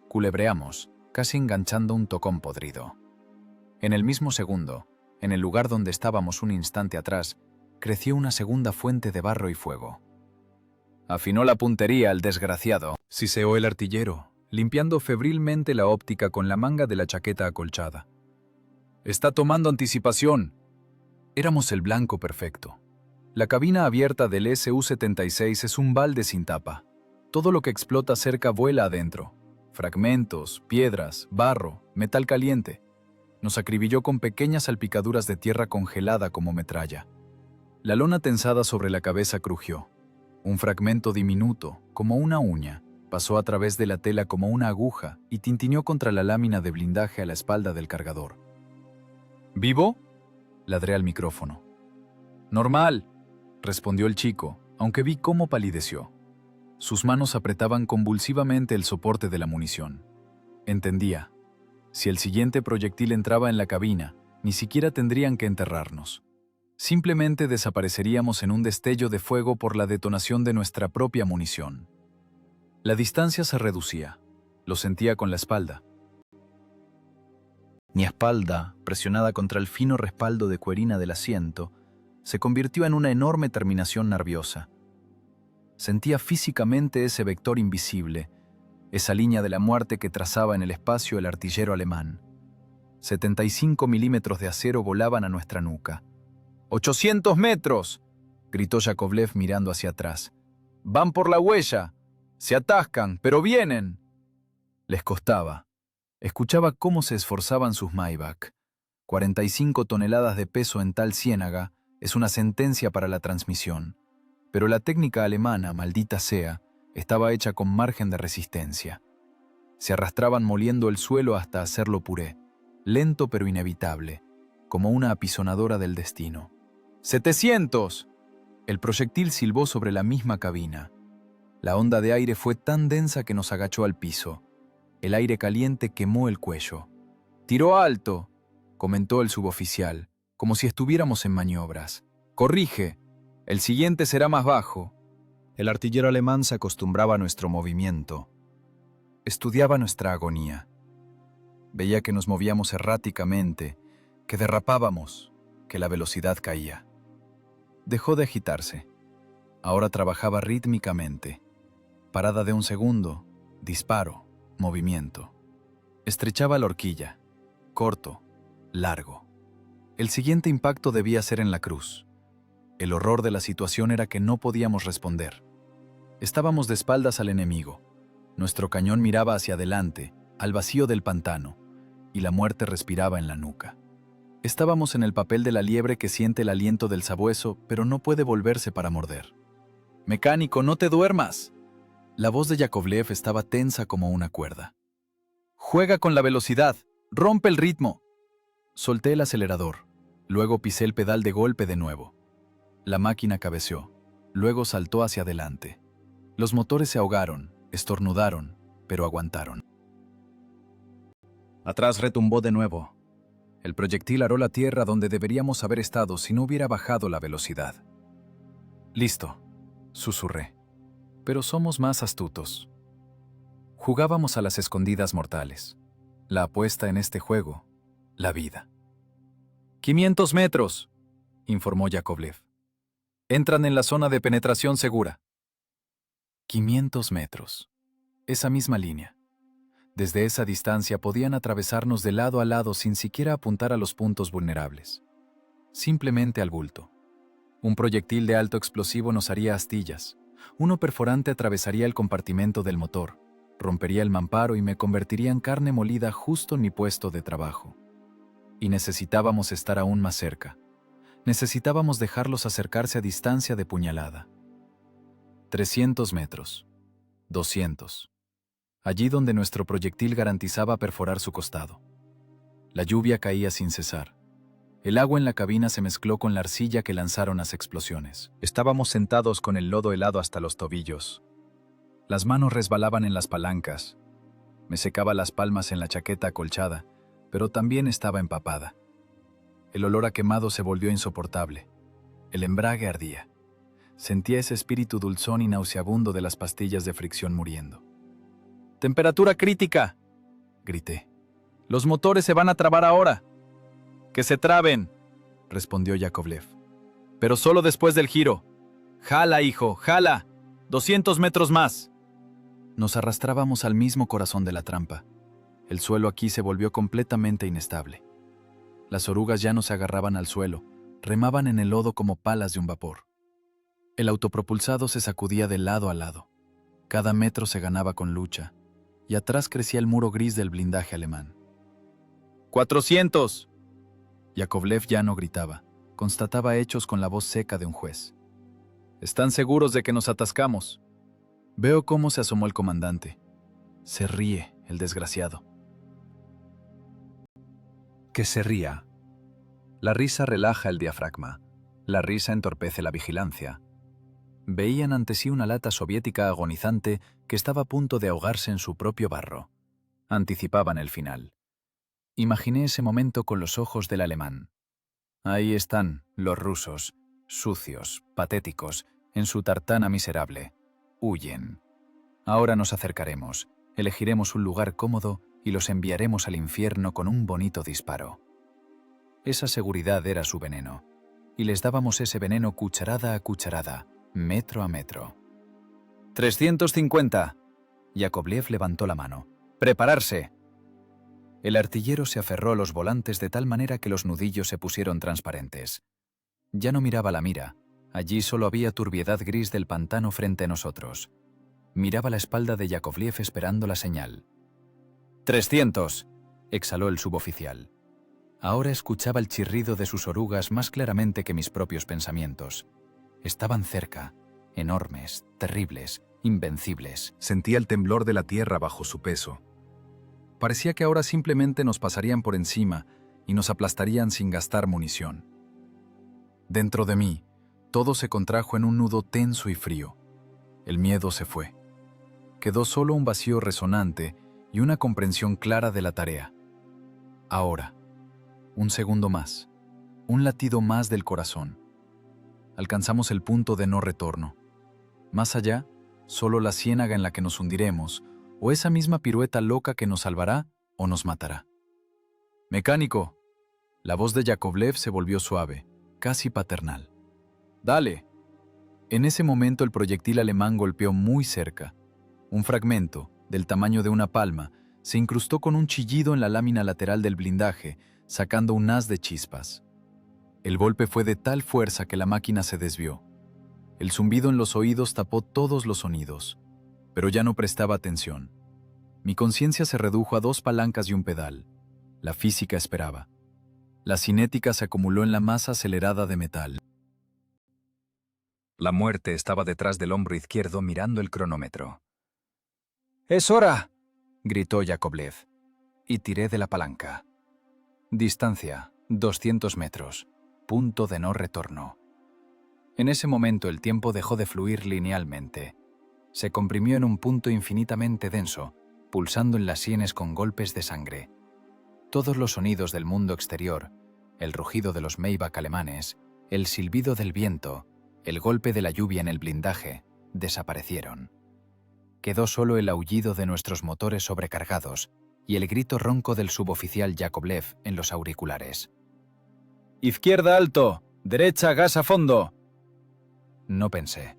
Culebreamos, casi enganchando un tocón podrido. En el mismo segundo, en el lugar donde estábamos un instante atrás, creció una segunda fuente de barro y fuego. Afinó la puntería el desgraciado, siseó el artillero, limpiando febrilmente la óptica con la manga de la chaqueta acolchada. ¡Está tomando anticipación! Éramos el blanco perfecto. La cabina abierta del Su-76 es un balde sin tapa. Todo lo que explota cerca vuela adentro. Fragmentos, piedras, barro, metal caliente. Nos acribilló con pequeñas salpicaduras de tierra congelada como metralla. La lona tensada sobre la cabeza crujió. Un fragmento diminuto, como una uña, pasó a través de la tela como una aguja y tintineó contra la lámina de blindaje a la espalda del cargador. ¿Vivo?, ladré al micrófono. «Normal», respondió el chico, aunque vi cómo palideció. Sus manos apretaban convulsivamente el soporte de la munición. Entendía. Si el siguiente proyectil entraba en la cabina, ni siquiera tendrían que enterrarnos. Simplemente desapareceríamos en un destello de fuego por la detonación de nuestra propia munición. La distancia se reducía. Lo sentía con la espalda. Mi espalda, presionada contra el fino respaldo de cuerina del asiento, se convirtió en una enorme terminación nerviosa. Sentía físicamente ese vector invisible, esa línea de la muerte que trazaba en el espacio el artillero alemán. 75 milímetros de acero volaban a nuestra nuca. ¡800 metros! Gritó Yakovlev mirando hacia atrás. ¡Van por la huella! ¡Se atascan, pero vienen! Les costaba. Escuchaba cómo se esforzaban sus Maybach. 45 toneladas de peso en tal ciénaga es una sentencia para la transmisión. Pero la técnica alemana, maldita sea, estaba hecha con margen de resistencia. Se arrastraban moliendo el suelo hasta hacerlo puré, lento pero inevitable, como una apisonadora del destino. ¡700! El proyectil silbó sobre la misma cabina. La onda de aire fue tan densa que nos agachó al piso. El aire caliente quemó el cuello. «¡Tiró alto!», comentó el suboficial, como si estuviéramos en maniobras. «Corrige, el siguiente será más bajo». El artillero alemán se acostumbraba a nuestro movimiento. Estudiaba nuestra agonía. Veía que nos movíamos erráticamente, que derrapábamos, que la velocidad caía. Dejó de agitarse. Ahora trabajaba rítmicamente. Parada de un segundo, disparo, movimiento. Estrechaba la horquilla. Corto, largo. El siguiente impacto debía ser en la cruz. El horror de la situación era que no podíamos responder. Estábamos de espaldas al enemigo. Nuestro cañón miraba hacia adelante, al vacío del pantano, y la muerte respiraba en la nuca. Estábamos en el papel de la liebre que siente el aliento del sabueso, pero no puede volverse para morder. «Mecánico, no te duermas». La voz de Yakovlev estaba tensa como una cuerda. «Juega con la velocidad, rompe el ritmo». Solté el acelerador, luego pisé el pedal de golpe de nuevo. La máquina cabeceó, luego saltó hacia adelante. Los motores se ahogaron, estornudaron, pero aguantaron. Atrás retumbó de nuevo. El proyectil aró la tierra donde deberíamos haber estado si no hubiera bajado la velocidad. «Listo», susurré. Pero somos más astutos. Jugábamos a las escondidas mortales. La apuesta en este juego, la vida. «500 metros», informó Yakovlev. «Entran en la zona de penetración segura». 500 metros. Esa misma línea. Desde esa distancia podían atravesarnos de lado a lado sin siquiera apuntar a los puntos vulnerables. Simplemente al bulto. Un proyectil de alto explosivo nos haría astillas. Uno perforante atravesaría el compartimento del motor, rompería el mamparo y me convertiría en carne molida justo en mi puesto de trabajo. Y necesitábamos estar aún más cerca. Necesitábamos dejarlos acercarse a distancia de puñalada. 300 metros. 200. Allí donde nuestro proyectil garantizaba perforar su costado. La lluvia caía sin cesar. El agua en la cabina se mezcló con la arcilla que lanzaron las explosiones. Estábamos sentados con el lodo helado hasta los tobillos. Las manos resbalaban en las palancas. Me secaba las palmas en la chaqueta acolchada, pero también estaba empapada. El olor a quemado se volvió insoportable. El embrague ardía. Sentía ese espíritu dulzón y nauseabundo de las pastillas de fricción muriendo. «¡Temperatura crítica!», grité. «Los motores se van a trabar ahora». «¡Que se traben!», respondió Yakovlev. «Pero solo después del giro. Jala, hijo, jala. 200 metros más». Nos arrastrábamos al mismo corazón de la trampa. El suelo aquí se volvió completamente inestable. Las orugas ya no se agarraban al suelo, remaban en el lodo como palas de un vapor. El autopropulsado se sacudía de lado a lado. Cada metro se ganaba con lucha, y atrás crecía el muro gris del blindaje alemán. «¡400!». Yakovlev ya no gritaba, constataba hechos con la voz seca de un juez. «¿Están seguros de que nos atascamos?». Veo cómo se asomó el comandante. Se ríe, el desgraciado. Que se ría. La risa relaja el diafragma. La risa entorpece la vigilancia. Veían ante sí una lata soviética agonizante que estaba a punto de ahogarse en su propio barro. Anticipaban el final. Imaginé ese momento con los ojos del alemán. Ahí están los rusos, sucios, patéticos, en su tartana miserable. Huyen. Ahora nos acercaremos, elegiremos un lugar cómodo y los enviaremos al infierno con un bonito disparo. Esa seguridad era su veneno, y les dábamos ese veneno cucharada a cucharada, metro a metro. «350». Yakovlev levantó la mano. ¡Prepararse! El artillero se aferró a los volantes de tal manera que los nudillos se pusieron transparentes. Ya no miraba la mira. Allí solo había turbiedad gris del pantano frente a nosotros. Miraba la espalda de Yakovlev esperando la señal. «300», exhaló el suboficial. Ahora escuchaba el chirrido de sus orugas más claramente que mis propios pensamientos. Estaban cerca, enormes, terribles, invencibles. Sentía el temblor de la tierra bajo su peso. Parecía que ahora simplemente nos pasarían por encima y nos aplastarían sin gastar munición. Dentro de mí, todo se contrajo en un nudo tenso y frío. El miedo se fue. Quedó solo un vacío resonante y una comprensión clara de la tarea. Ahora, un segundo más, un latido más del corazón. Alcanzamos el punto de no retorno. Más allá, solo la ciénaga en la que nos hundiremos, o esa misma pirueta loca que nos salvará o nos matará. «Mecánico». La voz de Yakovlev se volvió suave, casi paternal. «Dale». En ese momento el proyectil alemán golpeó muy cerca. Un fragmento, del tamaño de una palma, se incrustó con un chillido en la lámina lateral del blindaje, sacando un haz de chispas. El golpe fue de tal fuerza que la máquina se desvió. El zumbido en los oídos tapó todos los sonidos, pero ya no prestaba atención. Mi conciencia se redujo a 2 palancas y un pedal. La física esperaba. La cinética se acumuló en la masa acelerada de metal. La muerte estaba detrás del hombro izquierdo mirando el cronómetro. «¡Es hora!», gritó Yakovlev, y tiré de la palanca. Distancia, 200 metros. Punto de no retorno. En ese momento el tiempo dejó de fluir linealmente. Se comprimió en un punto infinitamente denso, pulsando en las sienes con golpes de sangre. Todos los sonidos del mundo exterior, el rugido de los Maybach alemanes, el silbido del viento, el golpe de la lluvia en el blindaje, desaparecieron. Quedó solo el aullido de nuestros motores sobrecargados y el grito ronco del suboficial Yakovlev en los auriculares. «Izquierda alto, derecha gas a fondo». No pensé.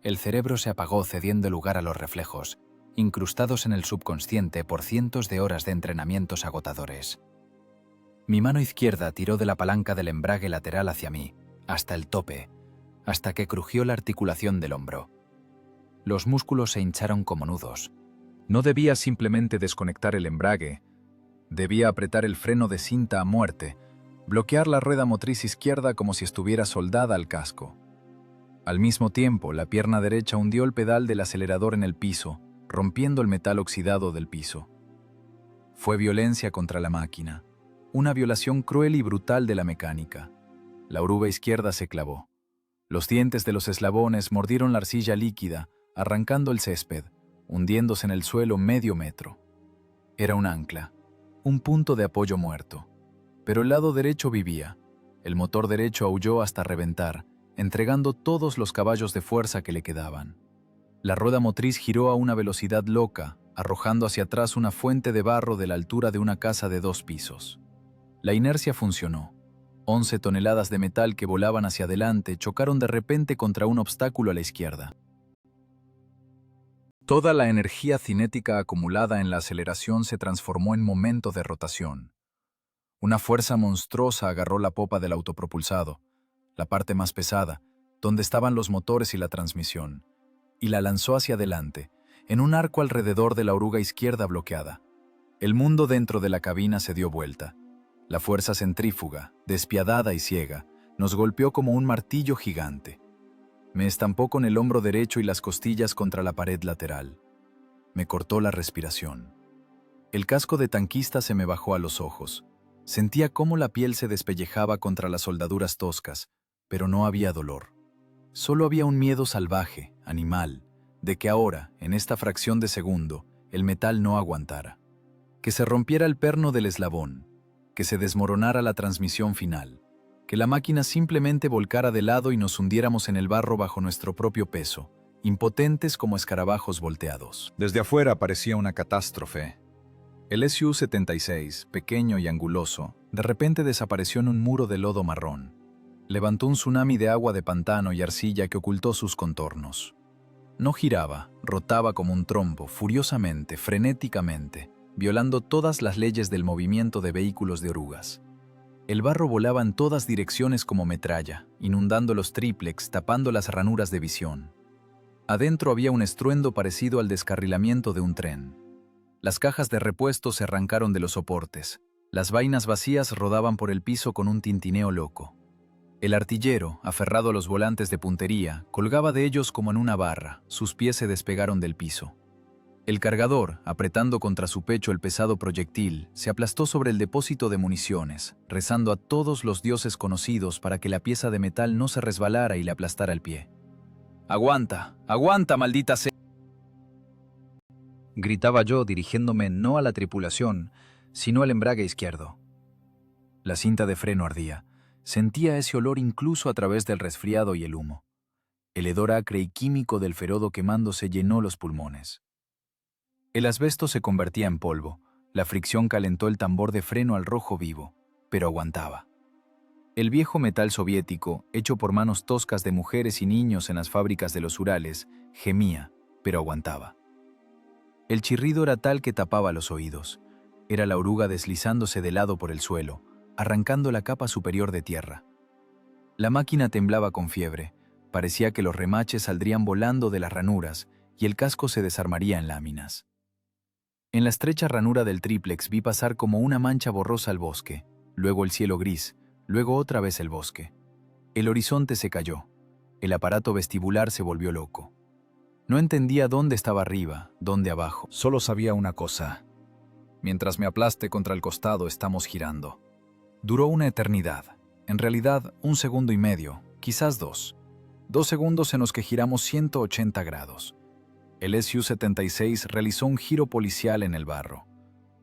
El cerebro se apagó cediendo lugar a los reflejos, incrustados en el subconsciente por cientos de horas de entrenamientos agotadores. Mi mano izquierda tiró de la palanca del embrague lateral hacia mí, hasta el tope, hasta que crujió la articulación del hombro. Los músculos se hincharon como nudos. No debía simplemente desconectar el embrague. Debía apretar el freno de cinta a muerte, bloquear la rueda motriz izquierda como si estuviera soldada al casco. Al mismo tiempo, la pierna derecha hundió el pedal del acelerador en el piso, rompiendo el metal oxidado del piso. Fue violencia contra la máquina, una violación cruel y brutal de la mecánica. La oruga izquierda se clavó. Los dientes de los eslabones mordieron la arcilla líquida, arrancando el césped, hundiéndose en el suelo medio metro. Era un ancla, un punto de apoyo muerto. Pero el lado derecho vivía. El motor derecho aulló hasta reventar, entregando todos los caballos de fuerza que le quedaban. La rueda motriz giró a una velocidad loca, arrojando hacia atrás una fuente de barro de la altura de una casa de 2 pisos. La inercia funcionó. 11 toneladas de metal que volaban hacia adelante chocaron de repente contra un obstáculo a la izquierda. Toda la energía cinética acumulada en la aceleración se transformó en momento de rotación. Una fuerza monstruosa agarró la popa del autopropulsado, la parte más pesada, donde estaban los motores y la transmisión, y la lanzó hacia adelante, en un arco alrededor de la oruga izquierda bloqueada. El mundo dentro de la cabina se dio vuelta. La fuerza centrífuga, despiadada y ciega, nos golpeó como un martillo gigante. Me estampó con el hombro derecho y las costillas contra la pared lateral. Me cortó la respiración. El casco de tanquista se me bajó a los ojos. Sentía cómo la piel se despellejaba contra las soldaduras toscas, pero no había dolor. Solo había un miedo salvaje, animal, de que ahora, en esta fracción de segundo, el metal no aguantara. Que se rompiera el perno del eslabón, que se desmoronara la transmisión final, que la máquina simplemente volcara de lado y nos hundiéramos en el barro bajo nuestro propio peso, impotentes como escarabajos volteados. Desde afuera parecía una catástrofe. El Su-76, pequeño y anguloso, de repente desapareció en un muro de lodo marrón. Levantó un tsunami de agua de pantano y arcilla que ocultó sus contornos. No giraba, rotaba como un trompo, furiosamente, frenéticamente, violando todas las leyes del movimiento de vehículos de orugas. El barro volaba en todas direcciones como metralla, inundando los tríplex, tapando las ranuras de visión. Adentro había un estruendo parecido al descarrilamiento de un tren. Las cajas de repuesto se arrancaron de los soportes. Las vainas vacías rodaban por el piso con un tintineo loco. El artillero, aferrado a los volantes de puntería, colgaba de ellos como en una barra. Sus pies se despegaron del piso. El cargador, apretando contra su pecho el pesado proyectil, se aplastó sobre el depósito de municiones, rezando a todos los dioses conocidos para que la pieza de metal no se resbalara y le aplastara el pie. «¡Aguanta! ¡Aguanta, maldita sea!», gritaba yo, dirigiéndome no a la tripulación, sino al embrague izquierdo. La cinta de freno ardía. Sentía ese olor incluso a través del resfriado y el humo. El hedor acre y químico del ferodo quemándose llenó los pulmones. El asbesto se convertía en polvo. La fricción calentó el tambor de freno al rojo vivo, pero aguantaba. El viejo metal soviético, hecho por manos toscas de mujeres y niños en las fábricas de los Urales, gemía, pero aguantaba. El chirrido era tal que tapaba los oídos. Era la oruga deslizándose de lado por el suelo, arrancando la capa superior de tierra. La máquina temblaba con fiebre. Parecía que los remaches saldrían volando de las ranuras y el casco se desarmaría en láminas. En la estrecha ranura del tríplex vi pasar como una mancha borrosa el bosque, luego el cielo gris, luego otra vez el bosque. El horizonte se cayó. El aparato vestibular se volvió loco. No entendía dónde estaba arriba, dónde abajo. Solo sabía una cosa. Mientras me aplaste contra el costado, estamos girando. Duró una eternidad. En realidad, 1 segundo y medio, quizás 2. 2 segundos en los que giramos 180 grados. El Su-76 realizó un giro policial en el barro.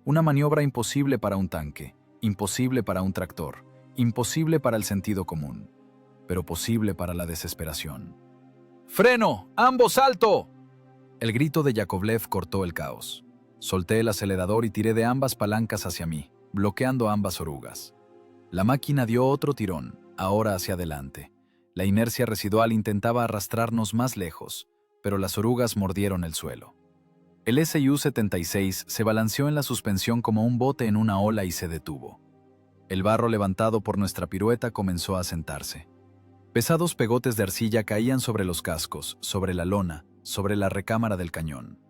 Una maniobra imposible para un tanque, imposible para un tractor, imposible para el sentido común, pero posible para la desesperación. ¡Freno! ¡Ambos alto! El grito de Yakovlev cortó el caos. Solté el acelerador y tiré de ambas palancas hacia mí, bloqueando ambas orugas. La máquina dio otro tirón, ahora hacia adelante. La inercia residual intentaba arrastrarnos más lejos, pero las orugas mordieron el suelo. El Su-76 se balanceó en la suspensión como un bote en una ola y se detuvo. El barro levantado por nuestra pirueta comenzó a sentarse. Pesados pegotes de arcilla caían sobre los cascos, sobre la lona, sobre la recámara del cañón.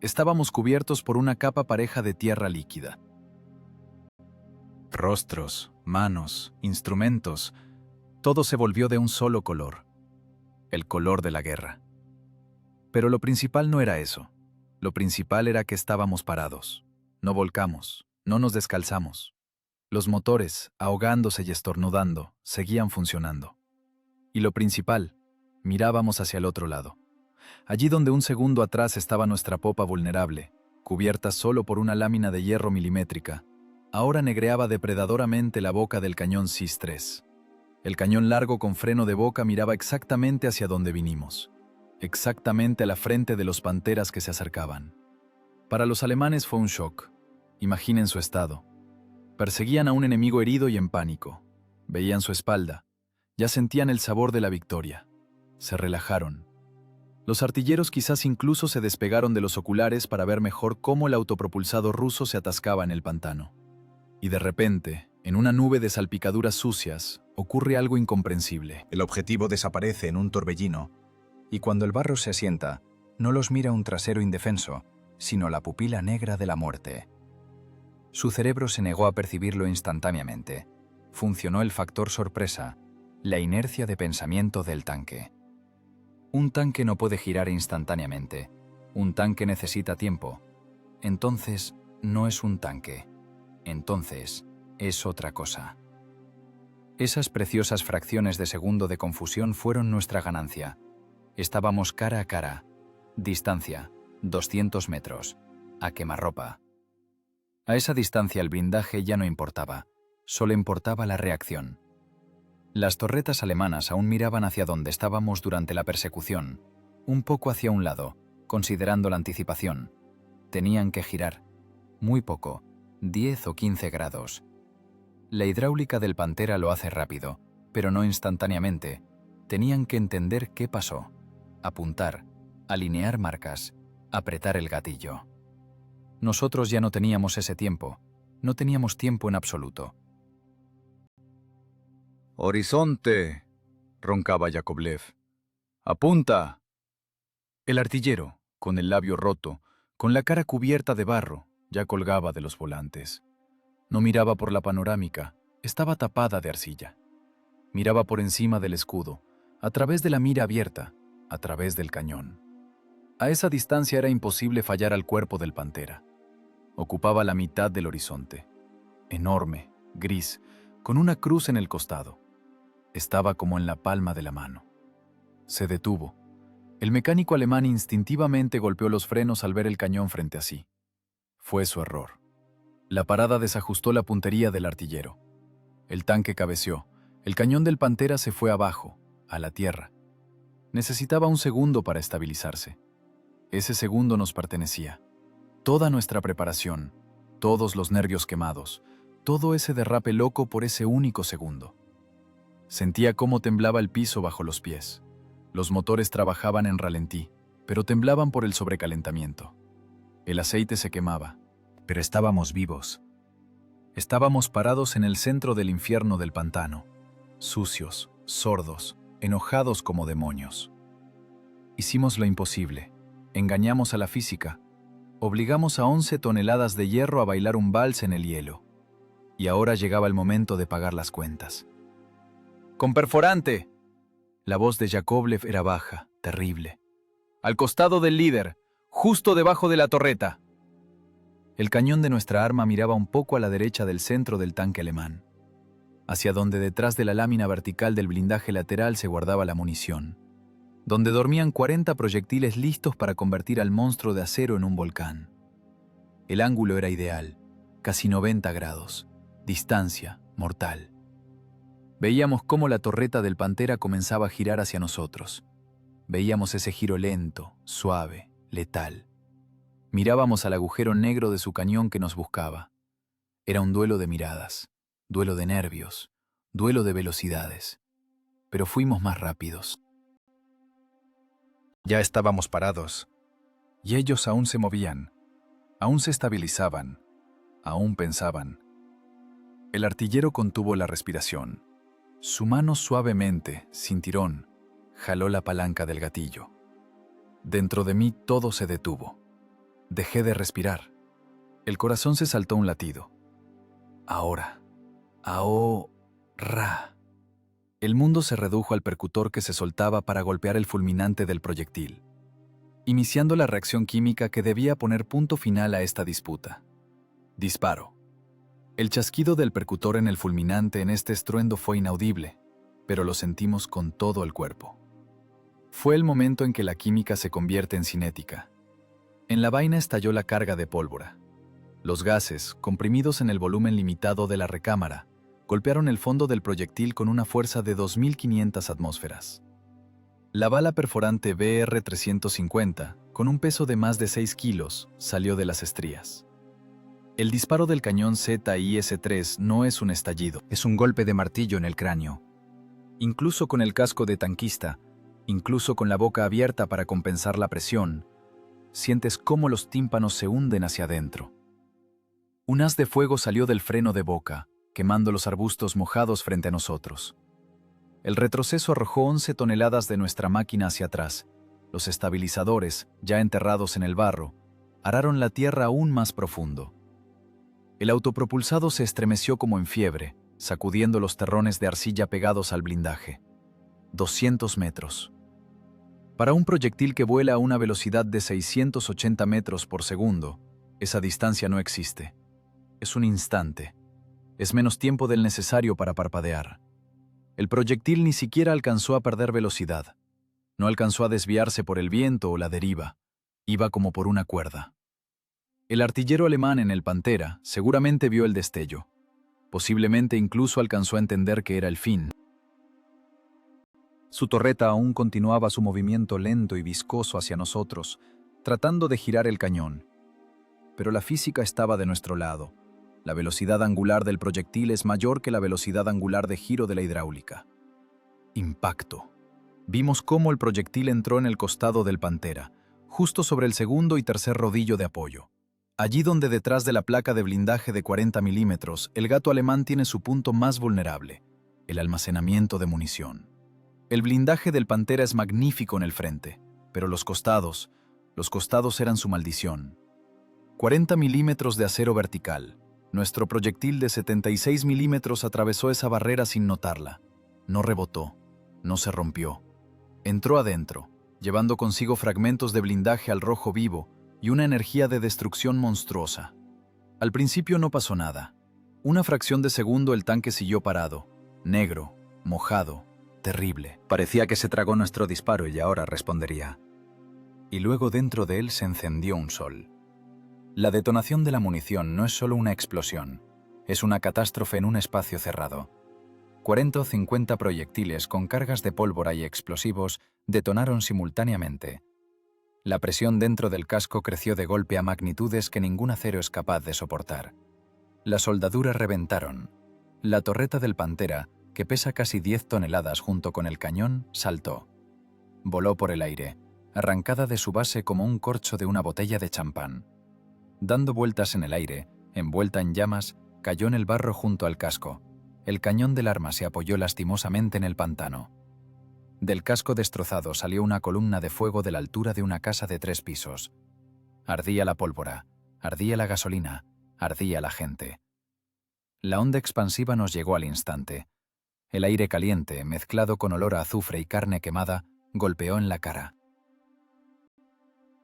Estábamos cubiertos por una capa pareja de tierra líquida. Rostros, manos, instrumentos, todo se volvió de un solo color, el color de la guerra. Pero lo principal no era eso. Lo principal era que estábamos parados. No volcamos, no nos descalzamos. Los motores, ahogándose y estornudando, seguían funcionando. Y lo principal, mirábamos hacia el otro lado. Allí donde 1 segundo atrás estaba nuestra popa vulnerable, cubierta solo por una lámina de hierro milimétrica, ahora negreaba depredadoramente la boca del cañón SIS-3. El cañón largo con freno de boca miraba exactamente hacia donde vinimos, exactamente a la frente de los panteras que se acercaban. Para los alemanes fue un shock. Imaginen su estado. Perseguían a un enemigo herido y en pánico. Veían su espalda. Ya sentían el sabor de la victoria. Se relajaron. Los artilleros quizás incluso se despegaron de los oculares para ver mejor cómo el autopropulsado ruso se atascaba en el pantano. Y de repente, en una nube de salpicaduras sucias, ocurre algo incomprensible. El objetivo desaparece en un torbellino, y cuando el barro se asienta, no los mira un trasero indefenso, sino la pupila negra de la muerte. Su cerebro se negó a percibirlo instantáneamente. Funcionó el factor sorpresa, la inercia de pensamiento del tanque. Un tanque no puede girar instantáneamente. Un tanque necesita tiempo. Entonces, no es un tanque. Entonces, es otra cosa. Esas preciosas fracciones de segundo de confusión fueron nuestra ganancia. Estábamos cara a cara. Distancia, 200 metros. A quemarropa. A esa distancia el blindaje ya no importaba. Solo importaba la reacción. Las torretas alemanas aún miraban hacia donde estábamos durante la persecución, un poco hacia un lado, considerando la anticipación. Tenían que girar. Muy poco, 10 o 15 grados. La hidráulica del Pantera lo hace rápido, pero no instantáneamente. Tenían que entender qué pasó. Apuntar, alinear marcas, apretar el gatillo. Nosotros ya no teníamos ese tiempo, no teníamos tiempo en absoluto. «Horizonte», roncaba Yakovlev. «Apunta». El artillero, con el labio roto, con la cara cubierta de barro, ya colgaba de los volantes. No miraba por la panorámica, estaba tapada de arcilla. Miraba por encima del escudo, a través de la mira abierta, a través del cañón. A esa distancia era imposible fallar al cuerpo del Pantera. Ocupaba la mitad del horizonte. Enorme, gris, con una cruz en el costado. Estaba como en la palma de la mano. Se detuvo. El mecánico alemán instintivamente golpeó los frenos al ver el cañón frente a sí. Fue su error. La parada desajustó la puntería del artillero. El tanque cabeceó. El cañón del Pantera se fue abajo, a la tierra. Necesitaba un segundo para estabilizarse. Ese segundo nos pertenecía. Toda nuestra preparación, todos los nervios quemados, todo ese derrape loco por ese único segundo. Sentía cómo temblaba el piso bajo los pies. Los motores trabajaban en ralentí, pero temblaban por el sobrecalentamiento. El aceite se quemaba, pero estábamos vivos. Estábamos parados en el centro del infierno del pantano, sucios, sordos, enojados como demonios. Hicimos lo imposible, engañamos a la física, obligamos a 11 toneladas de hierro a bailar un vals en el hielo. Y ahora llegaba el momento de pagar las cuentas. ¡Con perforante! La voz de Yakovlev era baja, terrible. Al costado del líder, justo debajo de la torreta. El cañón de nuestra arma miraba un poco a la derecha del centro del tanque alemán, hacia donde detrás de la lámina vertical del blindaje lateral se guardaba la munición, donde dormían 40 proyectiles listos para convertir al monstruo de acero en un volcán. El ángulo era ideal, casi 90 grados, distancia mortal. Veíamos cómo la torreta del Pantera comenzaba a girar hacia nosotros. Veíamos ese giro lento, suave, letal. Mirábamos al agujero negro de su cañón que nos buscaba. Era un duelo de miradas, duelo de nervios, duelo de velocidades. Pero fuimos más rápidos. Ya estábamos parados. Y ellos aún se movían, aún se estabilizaban, aún pensaban. El artillero contuvo la respiración. Su mano suavemente, sin tirón, jaló la palanca del gatillo. Dentro de mí todo se detuvo. Dejé de respirar. El corazón se saltó un latido. Ahora. Ahora. El mundo se redujo al percutor que se soltaba para golpear el fulminante del proyectil, iniciando la reacción química que debía poner punto final a esta disputa. Disparo. El chasquido del percutor en el fulminante en este estruendo fue inaudible, pero lo sentimos con todo el cuerpo. Fue el momento en que la química se convierte en cinética. En la vaina estalló la carga de pólvora. Los gases, comprimidos en el volumen limitado de la recámara, golpearon el fondo del proyectil con una fuerza de 2.500 atmósferas. La bala perforante BR-350, con un peso de más de 6 kilos, salió de las estrías. El disparo del cañón ZIS-3 no es un estallido, es un golpe de martillo en el cráneo. Incluso con el casco de tanquista, incluso con la boca abierta para compensar la presión, sientes cómo los tímpanos se hunden hacia adentro. Un haz de fuego salió del freno de boca, quemando los arbustos mojados frente a nosotros. El retroceso arrojó 11 toneladas de nuestra máquina hacia atrás. Los estabilizadores, ya enterrados en el barro, araron la tierra aún más profundo. El autopropulsado se estremeció como en fiebre, sacudiendo los terrones de arcilla pegados al blindaje. 200 metros. Para un proyectil que vuela a una velocidad de 680 metros por segundo, esa distancia no existe. Es un instante. Es menos tiempo del necesario para parpadear. El proyectil ni siquiera alcanzó a perder velocidad. No alcanzó a desviarse por el viento o la deriva. Iba como por una cuerda. El artillero alemán en el Pantera seguramente vio el destello. Posiblemente incluso alcanzó a entender que era el fin. Su torreta aún continuaba su movimiento lento y viscoso hacia nosotros, tratando de girar el cañón. Pero la física estaba de nuestro lado. La velocidad angular del proyectil es mayor que la velocidad angular de giro de la hidráulica. Impacto. Vimos cómo el proyectil entró en el costado del Pantera, justo sobre el segundo y tercer rodillo de apoyo. Allí donde detrás de la placa de blindaje de 40 milímetros, el gato alemán tiene su punto más vulnerable, el almacenamiento de munición. El blindaje del Pantera es magnífico en el frente, pero los costados eran su maldición. 40 milímetros de acero vertical. Nuestro proyectil de 76 milímetros atravesó esa barrera sin notarla. No rebotó, no se rompió. Entró adentro, llevando consigo fragmentos de blindaje al rojo vivo y una energía de destrucción monstruosa. Al principio no pasó nada. Una fracción de segundo el tanque siguió parado, negro, mojado, terrible. Parecía que se tragó nuestro disparo y ahora respondería. Y luego dentro de él se encendió un sol. La detonación de la munición no es solo una explosión, es una catástrofe en un espacio cerrado. 40 o 50 proyectiles con cargas de pólvora y explosivos detonaron simultáneamente. La presión dentro del casco creció de golpe a magnitudes que ningún acero es capaz de soportar. Las soldaduras reventaron. La torreta del Pantera, que pesa casi 10 toneladas junto con el cañón, saltó. Voló por el aire, arrancada de su base como un corcho de una botella de champán. Dando vueltas en el aire, envuelta en llamas, cayó en el barro junto al casco. El cañón del arma se apoyó lastimosamente en el pantano. Del casco destrozado salió una columna de fuego de la altura de una casa de 3 pisos. Ardía la pólvora, ardía la gasolina, ardía la gente. La onda expansiva nos llegó al instante. El aire caliente, mezclado con olor a azufre y carne quemada, golpeó en la cara.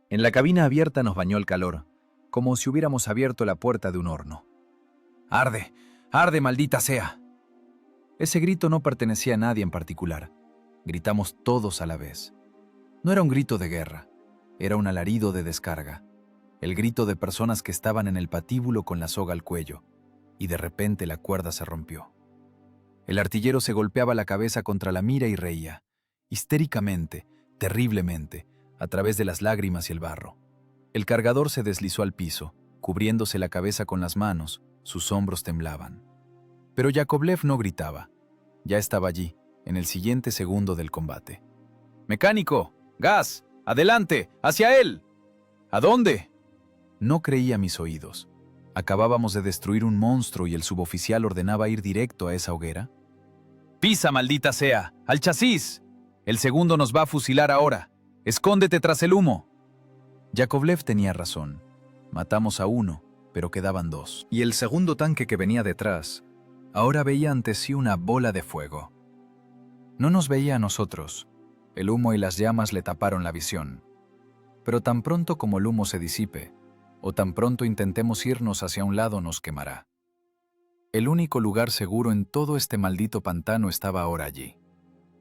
En la cabina abierta nos bañó el calor, como si hubiéramos abierto la puerta de un horno. ¡Arde! ¡Arde, maldita sea! Ese grito no pertenecía a nadie en particular. Gritamos todos a la vez. No era un grito de guerra, era un alarido de descarga. El grito de personas que estaban en el patíbulo con la soga al cuello, y de repente la cuerda se rompió. El artillero se golpeaba la cabeza contra la mira y reía, histéricamente, terriblemente, a través de las lágrimas y el barro. El cargador se deslizó al piso, cubriéndose la cabeza con las manos, sus hombros temblaban. Pero Yakovlev no gritaba. Ya estaba allí, en el siguiente segundo del combate. ¡Mecánico! ¡Gas! ¡Adelante! ¡Hacia él! ¿A dónde? No creía mis oídos. ¿Acabábamos de destruir un monstruo y el suboficial ordenaba ir directo a esa hoguera? ¡Pisa, maldita sea! ¡Al chasis! El segundo nos va a fusilar ahora. ¡Escóndete tras el humo! Yakovlev tenía razón. Matamos a uno, pero quedaban 2. Y el segundo tanque que venía detrás, ahora veía ante sí una bola de fuego. No nos veía a nosotros. El humo y las llamas le taparon la visión. Pero tan pronto como el humo se disipe, o tan pronto intentemos irnos hacia un lado, nos quemará. El único lugar seguro en todo este maldito pantano estaba ahora allí,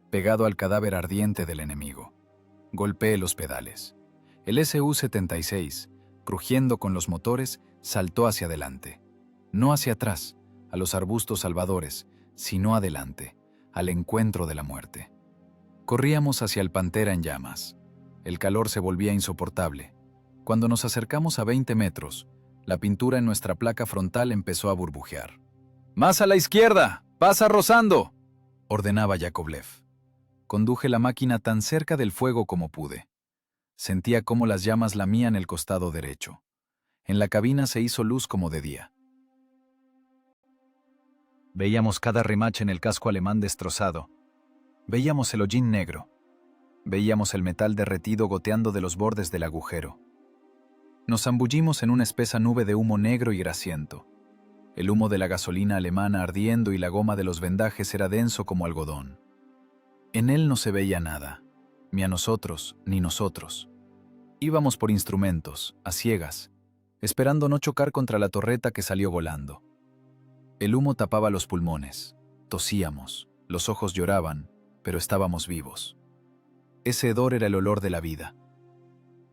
pegado al cadáver ardiente del enemigo. Golpeé los pedales. El Su-76, crujiendo con los motores, saltó hacia adelante. No hacia atrás, a los arbustos salvadores, sino adelante, al encuentro de la muerte. Corríamos hacia el Pantera en llamas. El calor se volvía insoportable. Cuando nos acercamos a 20 metros, la pintura en nuestra placa frontal empezó a burbujear. ¡Más a la izquierda! ¡Pasa rozando!, ordenaba Yakovlev. Conduje la máquina tan cerca del fuego como pude. Sentía cómo las llamas lamían el costado derecho. En la cabina se hizo luz como de día. Veíamos cada remache en el casco alemán destrozado. Veíamos el hollín negro. Veíamos el metal derretido goteando de los bordes del agujero. Nos zambullimos en una espesa nube de humo negro y grasiento. El humo de la gasolina alemana ardiendo y la goma de los vendajes era denso como algodón. En él no se veía nada, ni a nosotros, ni nosotros. Íbamos por instrumentos, a ciegas, esperando no chocar contra la torreta que salió volando. El humo tapaba los pulmones, tosíamos, los ojos lloraban, pero estábamos vivos. Ese hedor era el olor de la vida.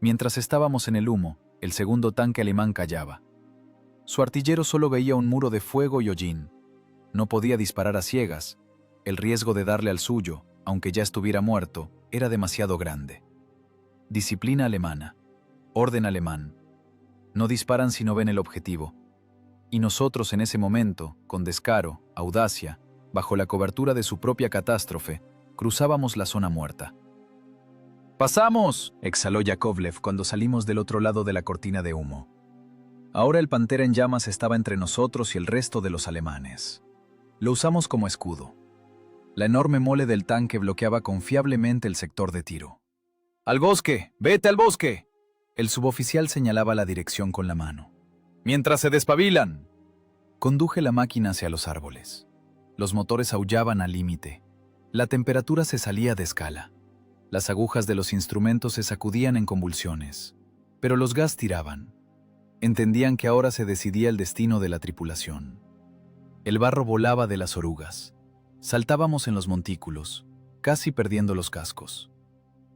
Mientras estábamos en el humo, el segundo tanque alemán callaba. Su artillero solo veía un muro de fuego y hollín. No podía disparar a ciegas. El riesgo de darle al suyo, aunque ya estuviera muerto, era demasiado grande. Disciplina alemana, orden alemán. No disparan si no ven el objetivo. Y nosotros en ese momento, con descaro, audacia, bajo la cobertura de su propia catástrofe, cruzábamos la zona muerta. ¡Pasamos!, exhaló Yakovlev cuando salimos del otro lado de la cortina de humo. Ahora el Pantera en llamas estaba entre nosotros y el resto de los alemanes. Lo usamos como escudo. La enorme mole del tanque bloqueaba confiablemente el sector de tiro. ¡Al bosque! ¡Vete al bosque!, el suboficial señalaba la dirección con la mano. ¡Mientras se despabilan! Conduje la máquina hacia los árboles. Los motores aullaban al límite. La temperatura se salía de escala. Las agujas de los instrumentos se sacudían en convulsiones. Pero los gas tiraban. Entendían que ahora se decidía el destino de la tripulación. El barro volaba de las orugas. Saltábamos en los montículos, casi perdiendo los cascos.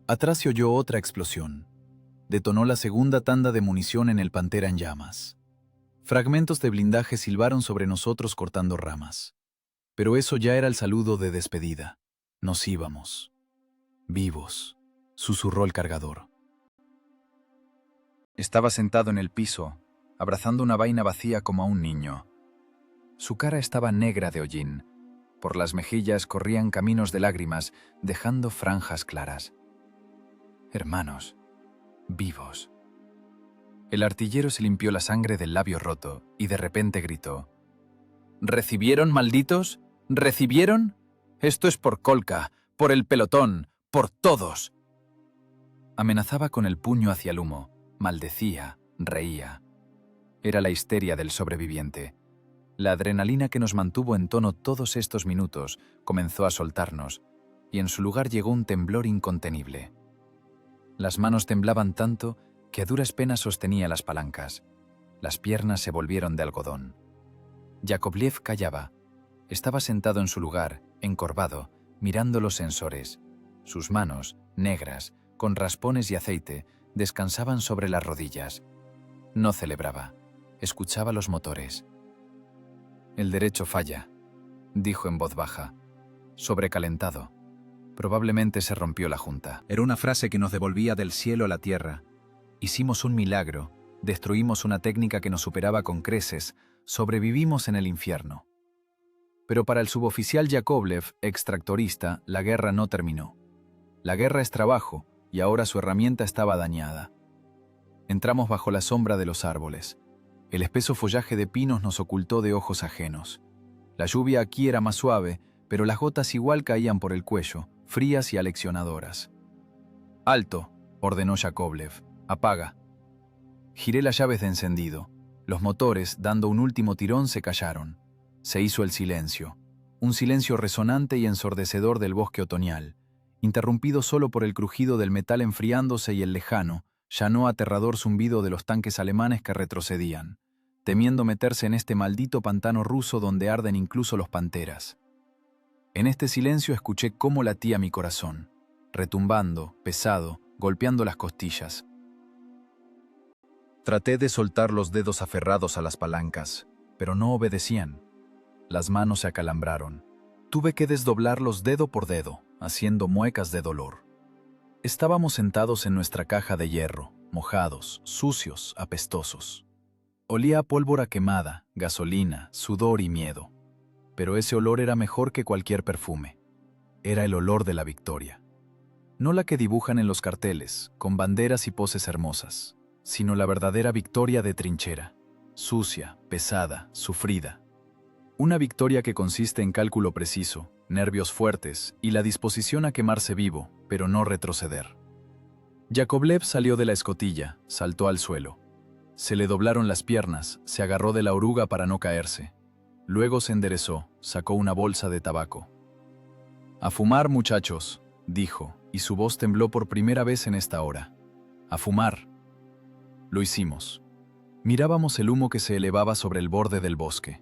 Atrás se oyó otra explosión. Detonó la segunda tanda de munición en el Pantera en llamas. Fragmentos de blindaje silbaron sobre nosotros cortando ramas. Pero eso ya era el saludo de despedida. Nos íbamos. Vivos, susurró el cargador. Estaba sentado en el piso, abrazando una vaina vacía como a un niño. Su cara estaba negra de hollín. Por las mejillas corrían caminos de lágrimas, dejando franjas claras. Hermanos, vivos. El artillero se limpió la sangre del labio roto y de repente gritó: ¿recibieron, malditos? ¿Recibieron? Esto es por Kolka, por el pelotón, por todos. Amenazaba con el puño hacia el humo, maldecía, reía. Era la histeria del sobreviviente. La adrenalina que nos mantuvo en tono todos estos minutos comenzó a soltarnos, y en su lugar llegó un temblor incontenible. Las manos temblaban tanto que a duras penas sostenía las palancas. Las piernas se volvieron de algodón. Yakovlev callaba. Estaba sentado en su lugar, encorvado, mirando los sensores. Sus manos, negras, con raspones y aceite, descansaban sobre las rodillas. No celebraba. Escuchaba los motores. «El derecho falla», dijo en voz baja, sobrecalentado. Probablemente se rompió la junta. Era una frase que nos devolvía del cielo a la tierra. Hicimos un milagro, destruimos una técnica que nos superaba con creces, sobrevivimos en el infierno. Pero para el suboficial Yakovlev, extractorista, la guerra no terminó. La guerra es trabajo, y ahora su herramienta estaba dañada. Entramos bajo la sombra de los árboles. El espeso follaje de pinos nos ocultó de ojos ajenos. La lluvia aquí era más suave, pero las gotas igual caían por el cuello, frías y aleccionadoras. «Alto», ordenó Yakovlev. «Apaga». Giré las llaves de encendido. Los motores, dando un último tirón, se callaron. Se hizo el silencio. Un silencio resonante y ensordecedor del bosque otoñal, interrumpido solo por el crujido del metal enfriándose y el lejano, ya no aterrador zumbido de los tanques alemanes que retrocedían, temiendo meterse en este maldito pantano ruso donde arden incluso los panteras. En este silencio escuché cómo latía mi corazón, retumbando, pesado, golpeando las costillas. Traté de soltar los dedos aferrados a las palancas, pero no obedecían. Las manos se acalambraron. Tuve que desdoblarlos dedo por dedo, haciendo muecas de dolor. Estábamos sentados en nuestra caja de hierro, mojados, sucios, apestosos. Olía a pólvora quemada, gasolina, sudor y miedo. Pero ese olor era mejor que cualquier perfume. Era el olor de la victoria. No la que dibujan en los carteles, con banderas y poses hermosas, sino la verdadera victoria de trinchera, sucia, pesada, sufrida. Una victoria que consiste en cálculo preciso, nervios fuertes y la disposición a quemarse vivo, pero no retroceder. Yakovlev salió de la escotilla, saltó al suelo. Se le doblaron las piernas, se agarró de la oruga para no caerse. Luego se enderezó, sacó una bolsa de tabaco. «A fumar, muchachos», dijo, y su voz tembló por primera vez en esta hora. «A fumar». Lo hicimos. Mirábamos el humo que se elevaba sobre el borde del bosque.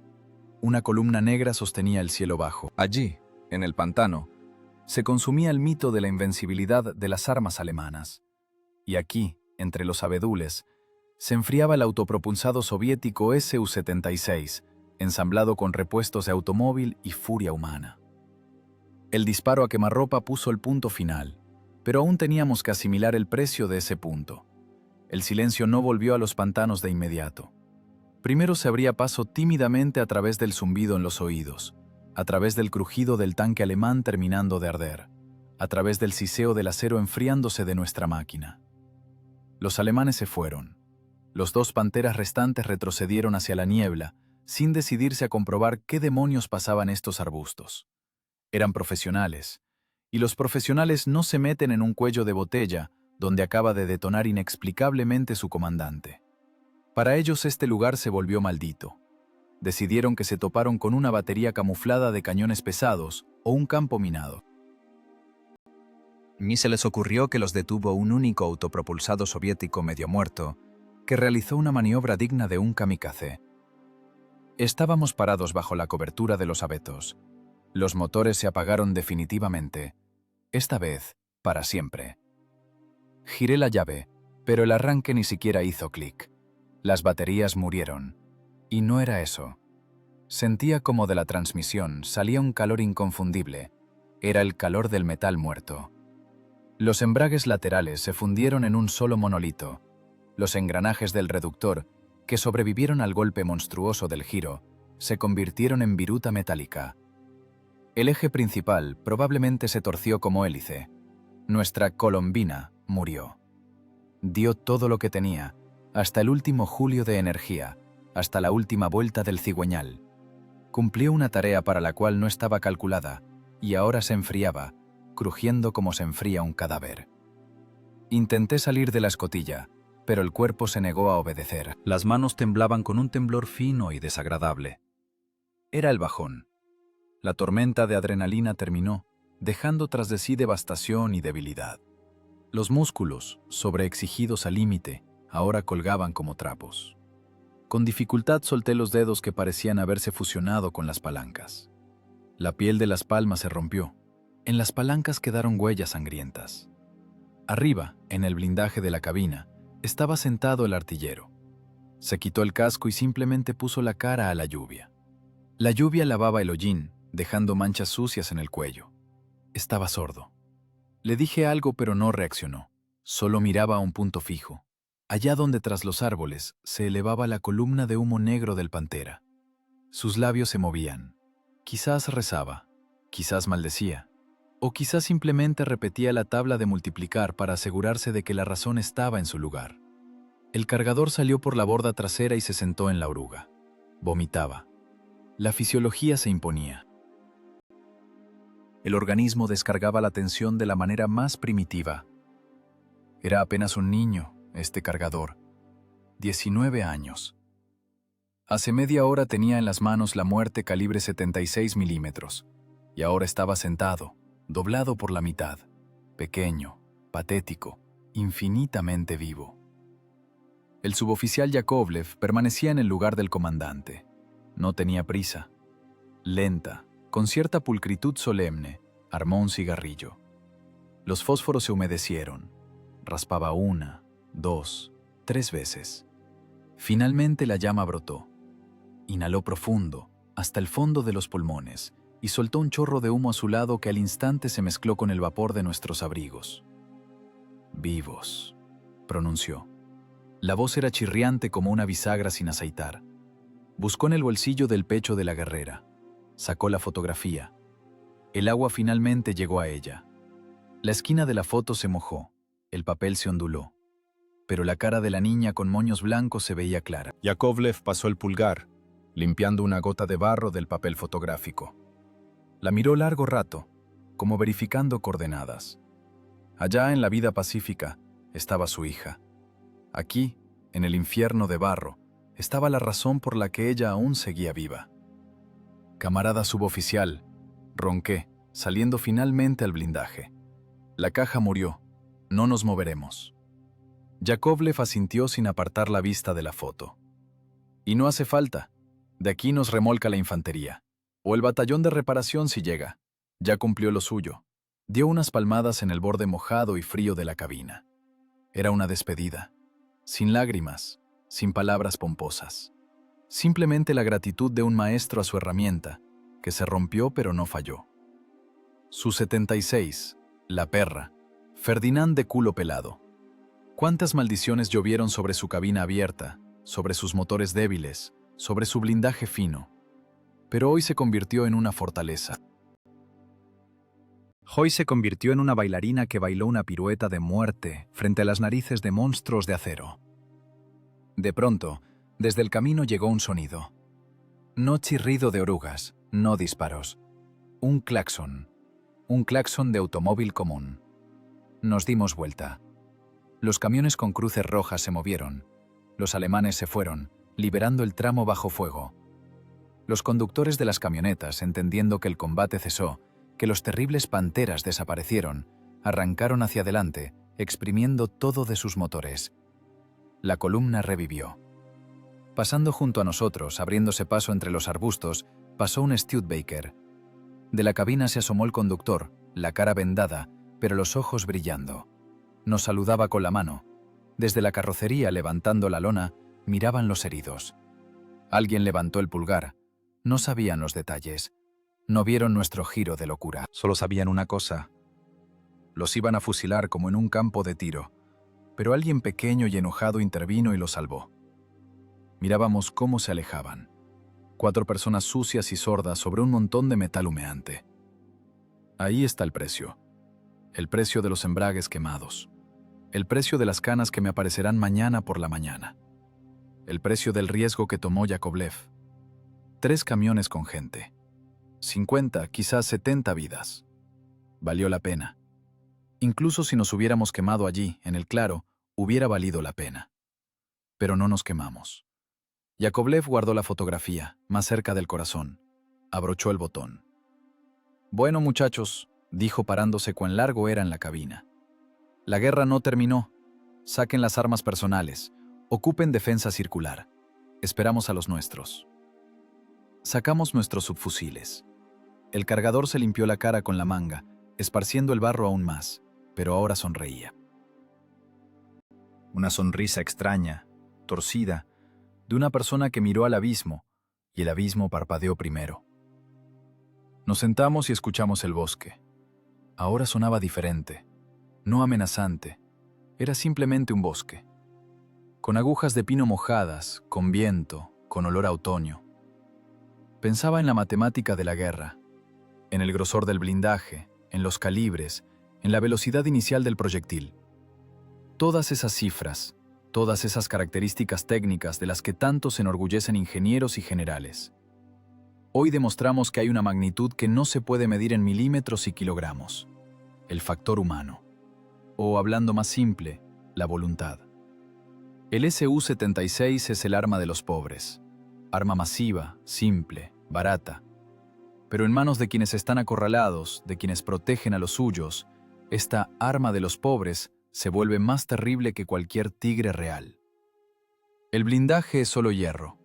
Una columna negra sostenía el cielo bajo. Allí, en el pantano, se consumía el mito de la invencibilidad de las armas alemanas. Y aquí, entre los abedules, se enfriaba el autopropulsado soviético Su-76, ensamblado con repuestos de automóvil y furia humana. El disparo a quemarropa puso el punto final, pero aún teníamos que asimilar el precio de ese punto. El silencio no volvió a los pantanos de inmediato. Primero se abría paso tímidamente a través del zumbido en los oídos, a través del crujido del tanque alemán terminando de arder, a través del siseo del acero enfriándose de nuestra máquina. Los alemanes se fueron. Los 2 panteras restantes retrocedieron hacia la niebla, sin decidirse a comprobar qué demonios pasaban estos arbustos. Eran profesionales, y los profesionales no se meten en un cuello de botella donde acaba de detonar inexplicablemente su comandante. Para ellos este lugar se volvió maldito. Decidieron que se toparon con una batería camuflada de cañones pesados o un campo minado. Ni se les ocurrió que los detuvo un único autopropulsado soviético medio muerto, que realizó una maniobra digna de un kamikaze. Estábamos parados bajo la cobertura de los abetos. Los motores se apagaron definitivamente, esta vez para siempre. Giré la llave, pero el arranque ni siquiera hizo clic. Las baterías murieron. Y no era eso. Sentía como de la transmisión salía un calor inconfundible. Era el calor del metal muerto. Los embragues laterales se fundieron en un solo monolito. Los engranajes del reductor, que sobrevivieron al golpe monstruoso del giro, se convirtieron en viruta metálica. El eje principal probablemente se torció como hélice. Nuestra colombina murió. Dio todo lo que tenía, hasta el último julio de energía, hasta la última vuelta del cigüeñal. Cumplió una tarea para la cual no estaba calculada, y ahora se enfriaba, crujiendo como se enfría un cadáver. Intenté salir de la escotilla, pero el cuerpo se negó a obedecer. Las manos temblaban con un temblor fino y desagradable. Era el bajón. La tormenta de adrenalina terminó, dejando tras de sí devastación y debilidad. Los músculos, sobreexigidos al límite, ahora colgaban como trapos. Con dificultad solté los dedos que parecían haberse fusionado con las palancas. La piel de las palmas se rompió. En las palancas quedaron huellas sangrientas. Arriba, en el blindaje de la cabina, estaba sentado el artillero. Se quitó el casco y simplemente puso la cara a la lluvia. La lluvia lavaba el hollín, dejando manchas sucias en el cuello. Estaba sordo. Le dije algo, pero no reaccionó. Solo miraba a un punto fijo, allá donde tras los árboles se elevaba la columna de humo negro del pantera. Sus labios se movían. Quizás rezaba, quizás maldecía, o quizás simplemente repetía la tabla de multiplicar para asegurarse de que la razón estaba en su lugar. El cargador salió por la borda trasera y se sentó en la oruga. Vomitaba. La fisiología se imponía. El organismo descargaba la tensión de la manera más primitiva. Era apenas un niño, este cargador. 19 años. Hace media hora tenía en las manos la muerte calibre 76 milímetros, y ahora estaba sentado, doblado por la mitad, pequeño, patético, infinitamente vivo. El suboficial Yakovlev permanecía en el lugar del comandante. No tenía prisa. Lenta, con cierta pulcritud solemne, armó un cigarrillo. Los fósforos se humedecieron. Raspaba 1, 2, 3 veces. Finalmente la llama brotó. Inhaló profundo, hasta el fondo de los pulmones, y soltó un chorro de humo azulado que al instante se mezcló con el vapor de nuestros abrigos. «Vivos», pronunció. La voz era chirriante como una bisagra sin aceitar. Buscó en el bolsillo del pecho de la guerrera. Sacó la fotografía. El agua finalmente llegó a ella. La esquina de la foto se mojó. El papel se onduló. Pero la cara de la niña con moños blancos se veía clara. Yakovlev pasó el pulgar, limpiando una gota de barro del papel fotográfico. La miró largo rato, como verificando coordenadas. Allá en la vida pacífica estaba su hija. Aquí, en el infierno de barro, estaba la razón por la que ella aún seguía viva. «Camarada suboficial», ronqué, saliendo finalmente al blindaje. «La caja murió. No nos moveremos». Yakovlev asintió sin apartar la vista de la foto. «Y no hace falta. De aquí nos remolca la infantería. O el batallón de reparación si llega. Ya cumplió lo suyo». Dio unas palmadas en el borde mojado y frío de la cabina. Era una despedida. Sin lágrimas, sin palabras pomposas. Simplemente la gratitud de un maestro a su herramienta, que se rompió pero no falló. Su 76, la perra, Ferdinand de culo pelado. Cuántas maldiciones llovieron sobre su cabina abierta, sobre sus motores débiles, sobre su blindaje fino. Pero hoy se convirtió en una fortaleza. Joy se convirtió en una bailarina que bailó una pirueta de muerte frente a las narices de monstruos de acero. De pronto, desde el camino llegó un sonido. No chirrido de orugas, no disparos. Un claxon de automóvil común. Nos dimos vuelta. Los camiones con cruces rojas se movieron. Los alemanes se fueron, liberando el tramo bajo fuego. Los conductores de las camionetas, entendiendo que el combate cesó, que los terribles panteras desaparecieron, arrancaron hacia adelante, exprimiendo todo de sus motores. La columna revivió. Pasando junto a nosotros, abriéndose paso entre los arbustos, pasó un Studebaker. De la cabina se asomó el conductor, la cara vendada, pero los ojos brillando. Nos saludaba con la mano. Desde la carrocería, levantando la lona, miraban los heridos. Alguien levantó el pulgar. No sabían los detalles. No vieron nuestro giro de locura. Solo sabían una cosa. Los iban a fusilar como en un campo de tiro, pero alguien pequeño y enojado intervino y los salvó. Mirábamos cómo se alejaban. 4 personas sucias y sordas sobre un montón de metal humeante. Ahí está el precio. El precio de los embragues quemados. El precio de las canas que me aparecerán mañana por la mañana. El precio del riesgo que tomó Yakovlev. 3 camiones con gente. 50, quizás 70 vidas. Valió la pena. Incluso si nos hubiéramos quemado allí, en el claro, hubiera valido la pena. Pero no nos quemamos. Yakovlev guardó la fotografía, más cerca del corazón. Abrochó el botón. «Bueno, muchachos», dijo parándose cuán largo era en la cabina. «La guerra no terminó. Saquen las armas personales. Ocupen defensa circular. Esperamos a los nuestros». Sacamos nuestros subfusiles. El cargador se limpió la cara con la manga, esparciendo el barro aún más, pero ahora sonreía. Una sonrisa extraña, torcida, de una persona que miró al abismo, y el abismo parpadeó primero. Nos sentamos y escuchamos el bosque. Ahora sonaba diferente, no amenazante, era simplemente un bosque. Con agujas de pino mojadas, con viento, con olor a otoño. Pensaba en la matemática de la guerra, en el grosor del blindaje, en los calibres, en la velocidad inicial del proyectil. Todas esas cifras, todas esas características técnicas de las que tanto se enorgullecen ingenieros y generales. Hoy demostramos que hay una magnitud que no se puede medir en milímetros y kilogramos. El factor humano. O, hablando más simple, la voluntad. El Su-76 es el arma de los pobres. Arma masiva, simple, barata. Pero en manos de quienes están acorralados, de quienes protegen a los suyos, esta arma de los pobres se vuelve más terrible que cualquier tigre real. El blindaje es solo hierro.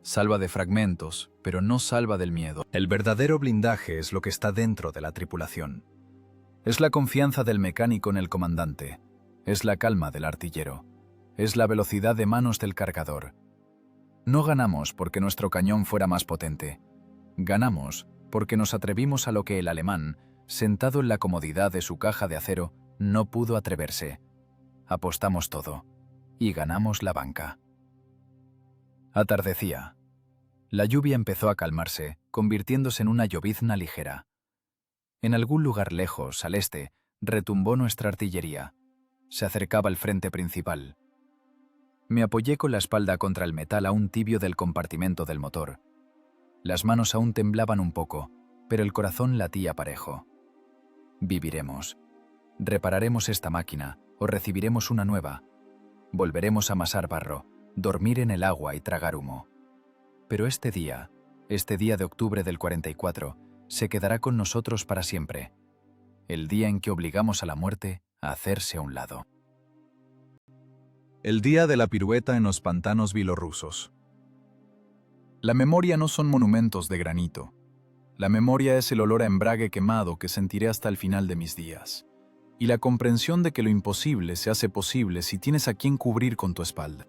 Salva de fragmentos, pero no salva del miedo. El verdadero blindaje es lo que está dentro de la tripulación. Es la confianza del mecánico en el comandante. Es la calma del artillero. Es la velocidad de manos del cargador. No ganamos porque nuestro cañón fuera más potente. Ganamos porque nos atrevimos a lo que el alemán, sentado en la comodidad de su caja de acero, no pudo atreverse. Apostamos todo y ganamos la banca. Atardecía. La lluvia empezó a calmarse, convirtiéndose en una llovizna ligera. En algún lugar lejos, al este, retumbó nuestra artillería. Se acercaba el frente principal. Me apoyé con la espalda contra el metal aún tibio del compartimento del motor. Las manos aún temblaban un poco, pero el corazón latía parejo. Viviremos. Repararemos esta máquina o recibiremos una nueva. Volveremos a amasar barro, dormir en el agua y tragar humo. Pero este día de octubre del 44, se quedará con nosotros para siempre. El día en que obligamos a la muerte a hacerse a un lado. El día de la pirueta en los pantanos bielorrusos. La memoria no son monumentos de granito. La memoria es el olor a embrague quemado que sentiré hasta el final de mis días. Y la comprensión de que lo imposible se hace posible si tienes a quien cubrir con tu espalda.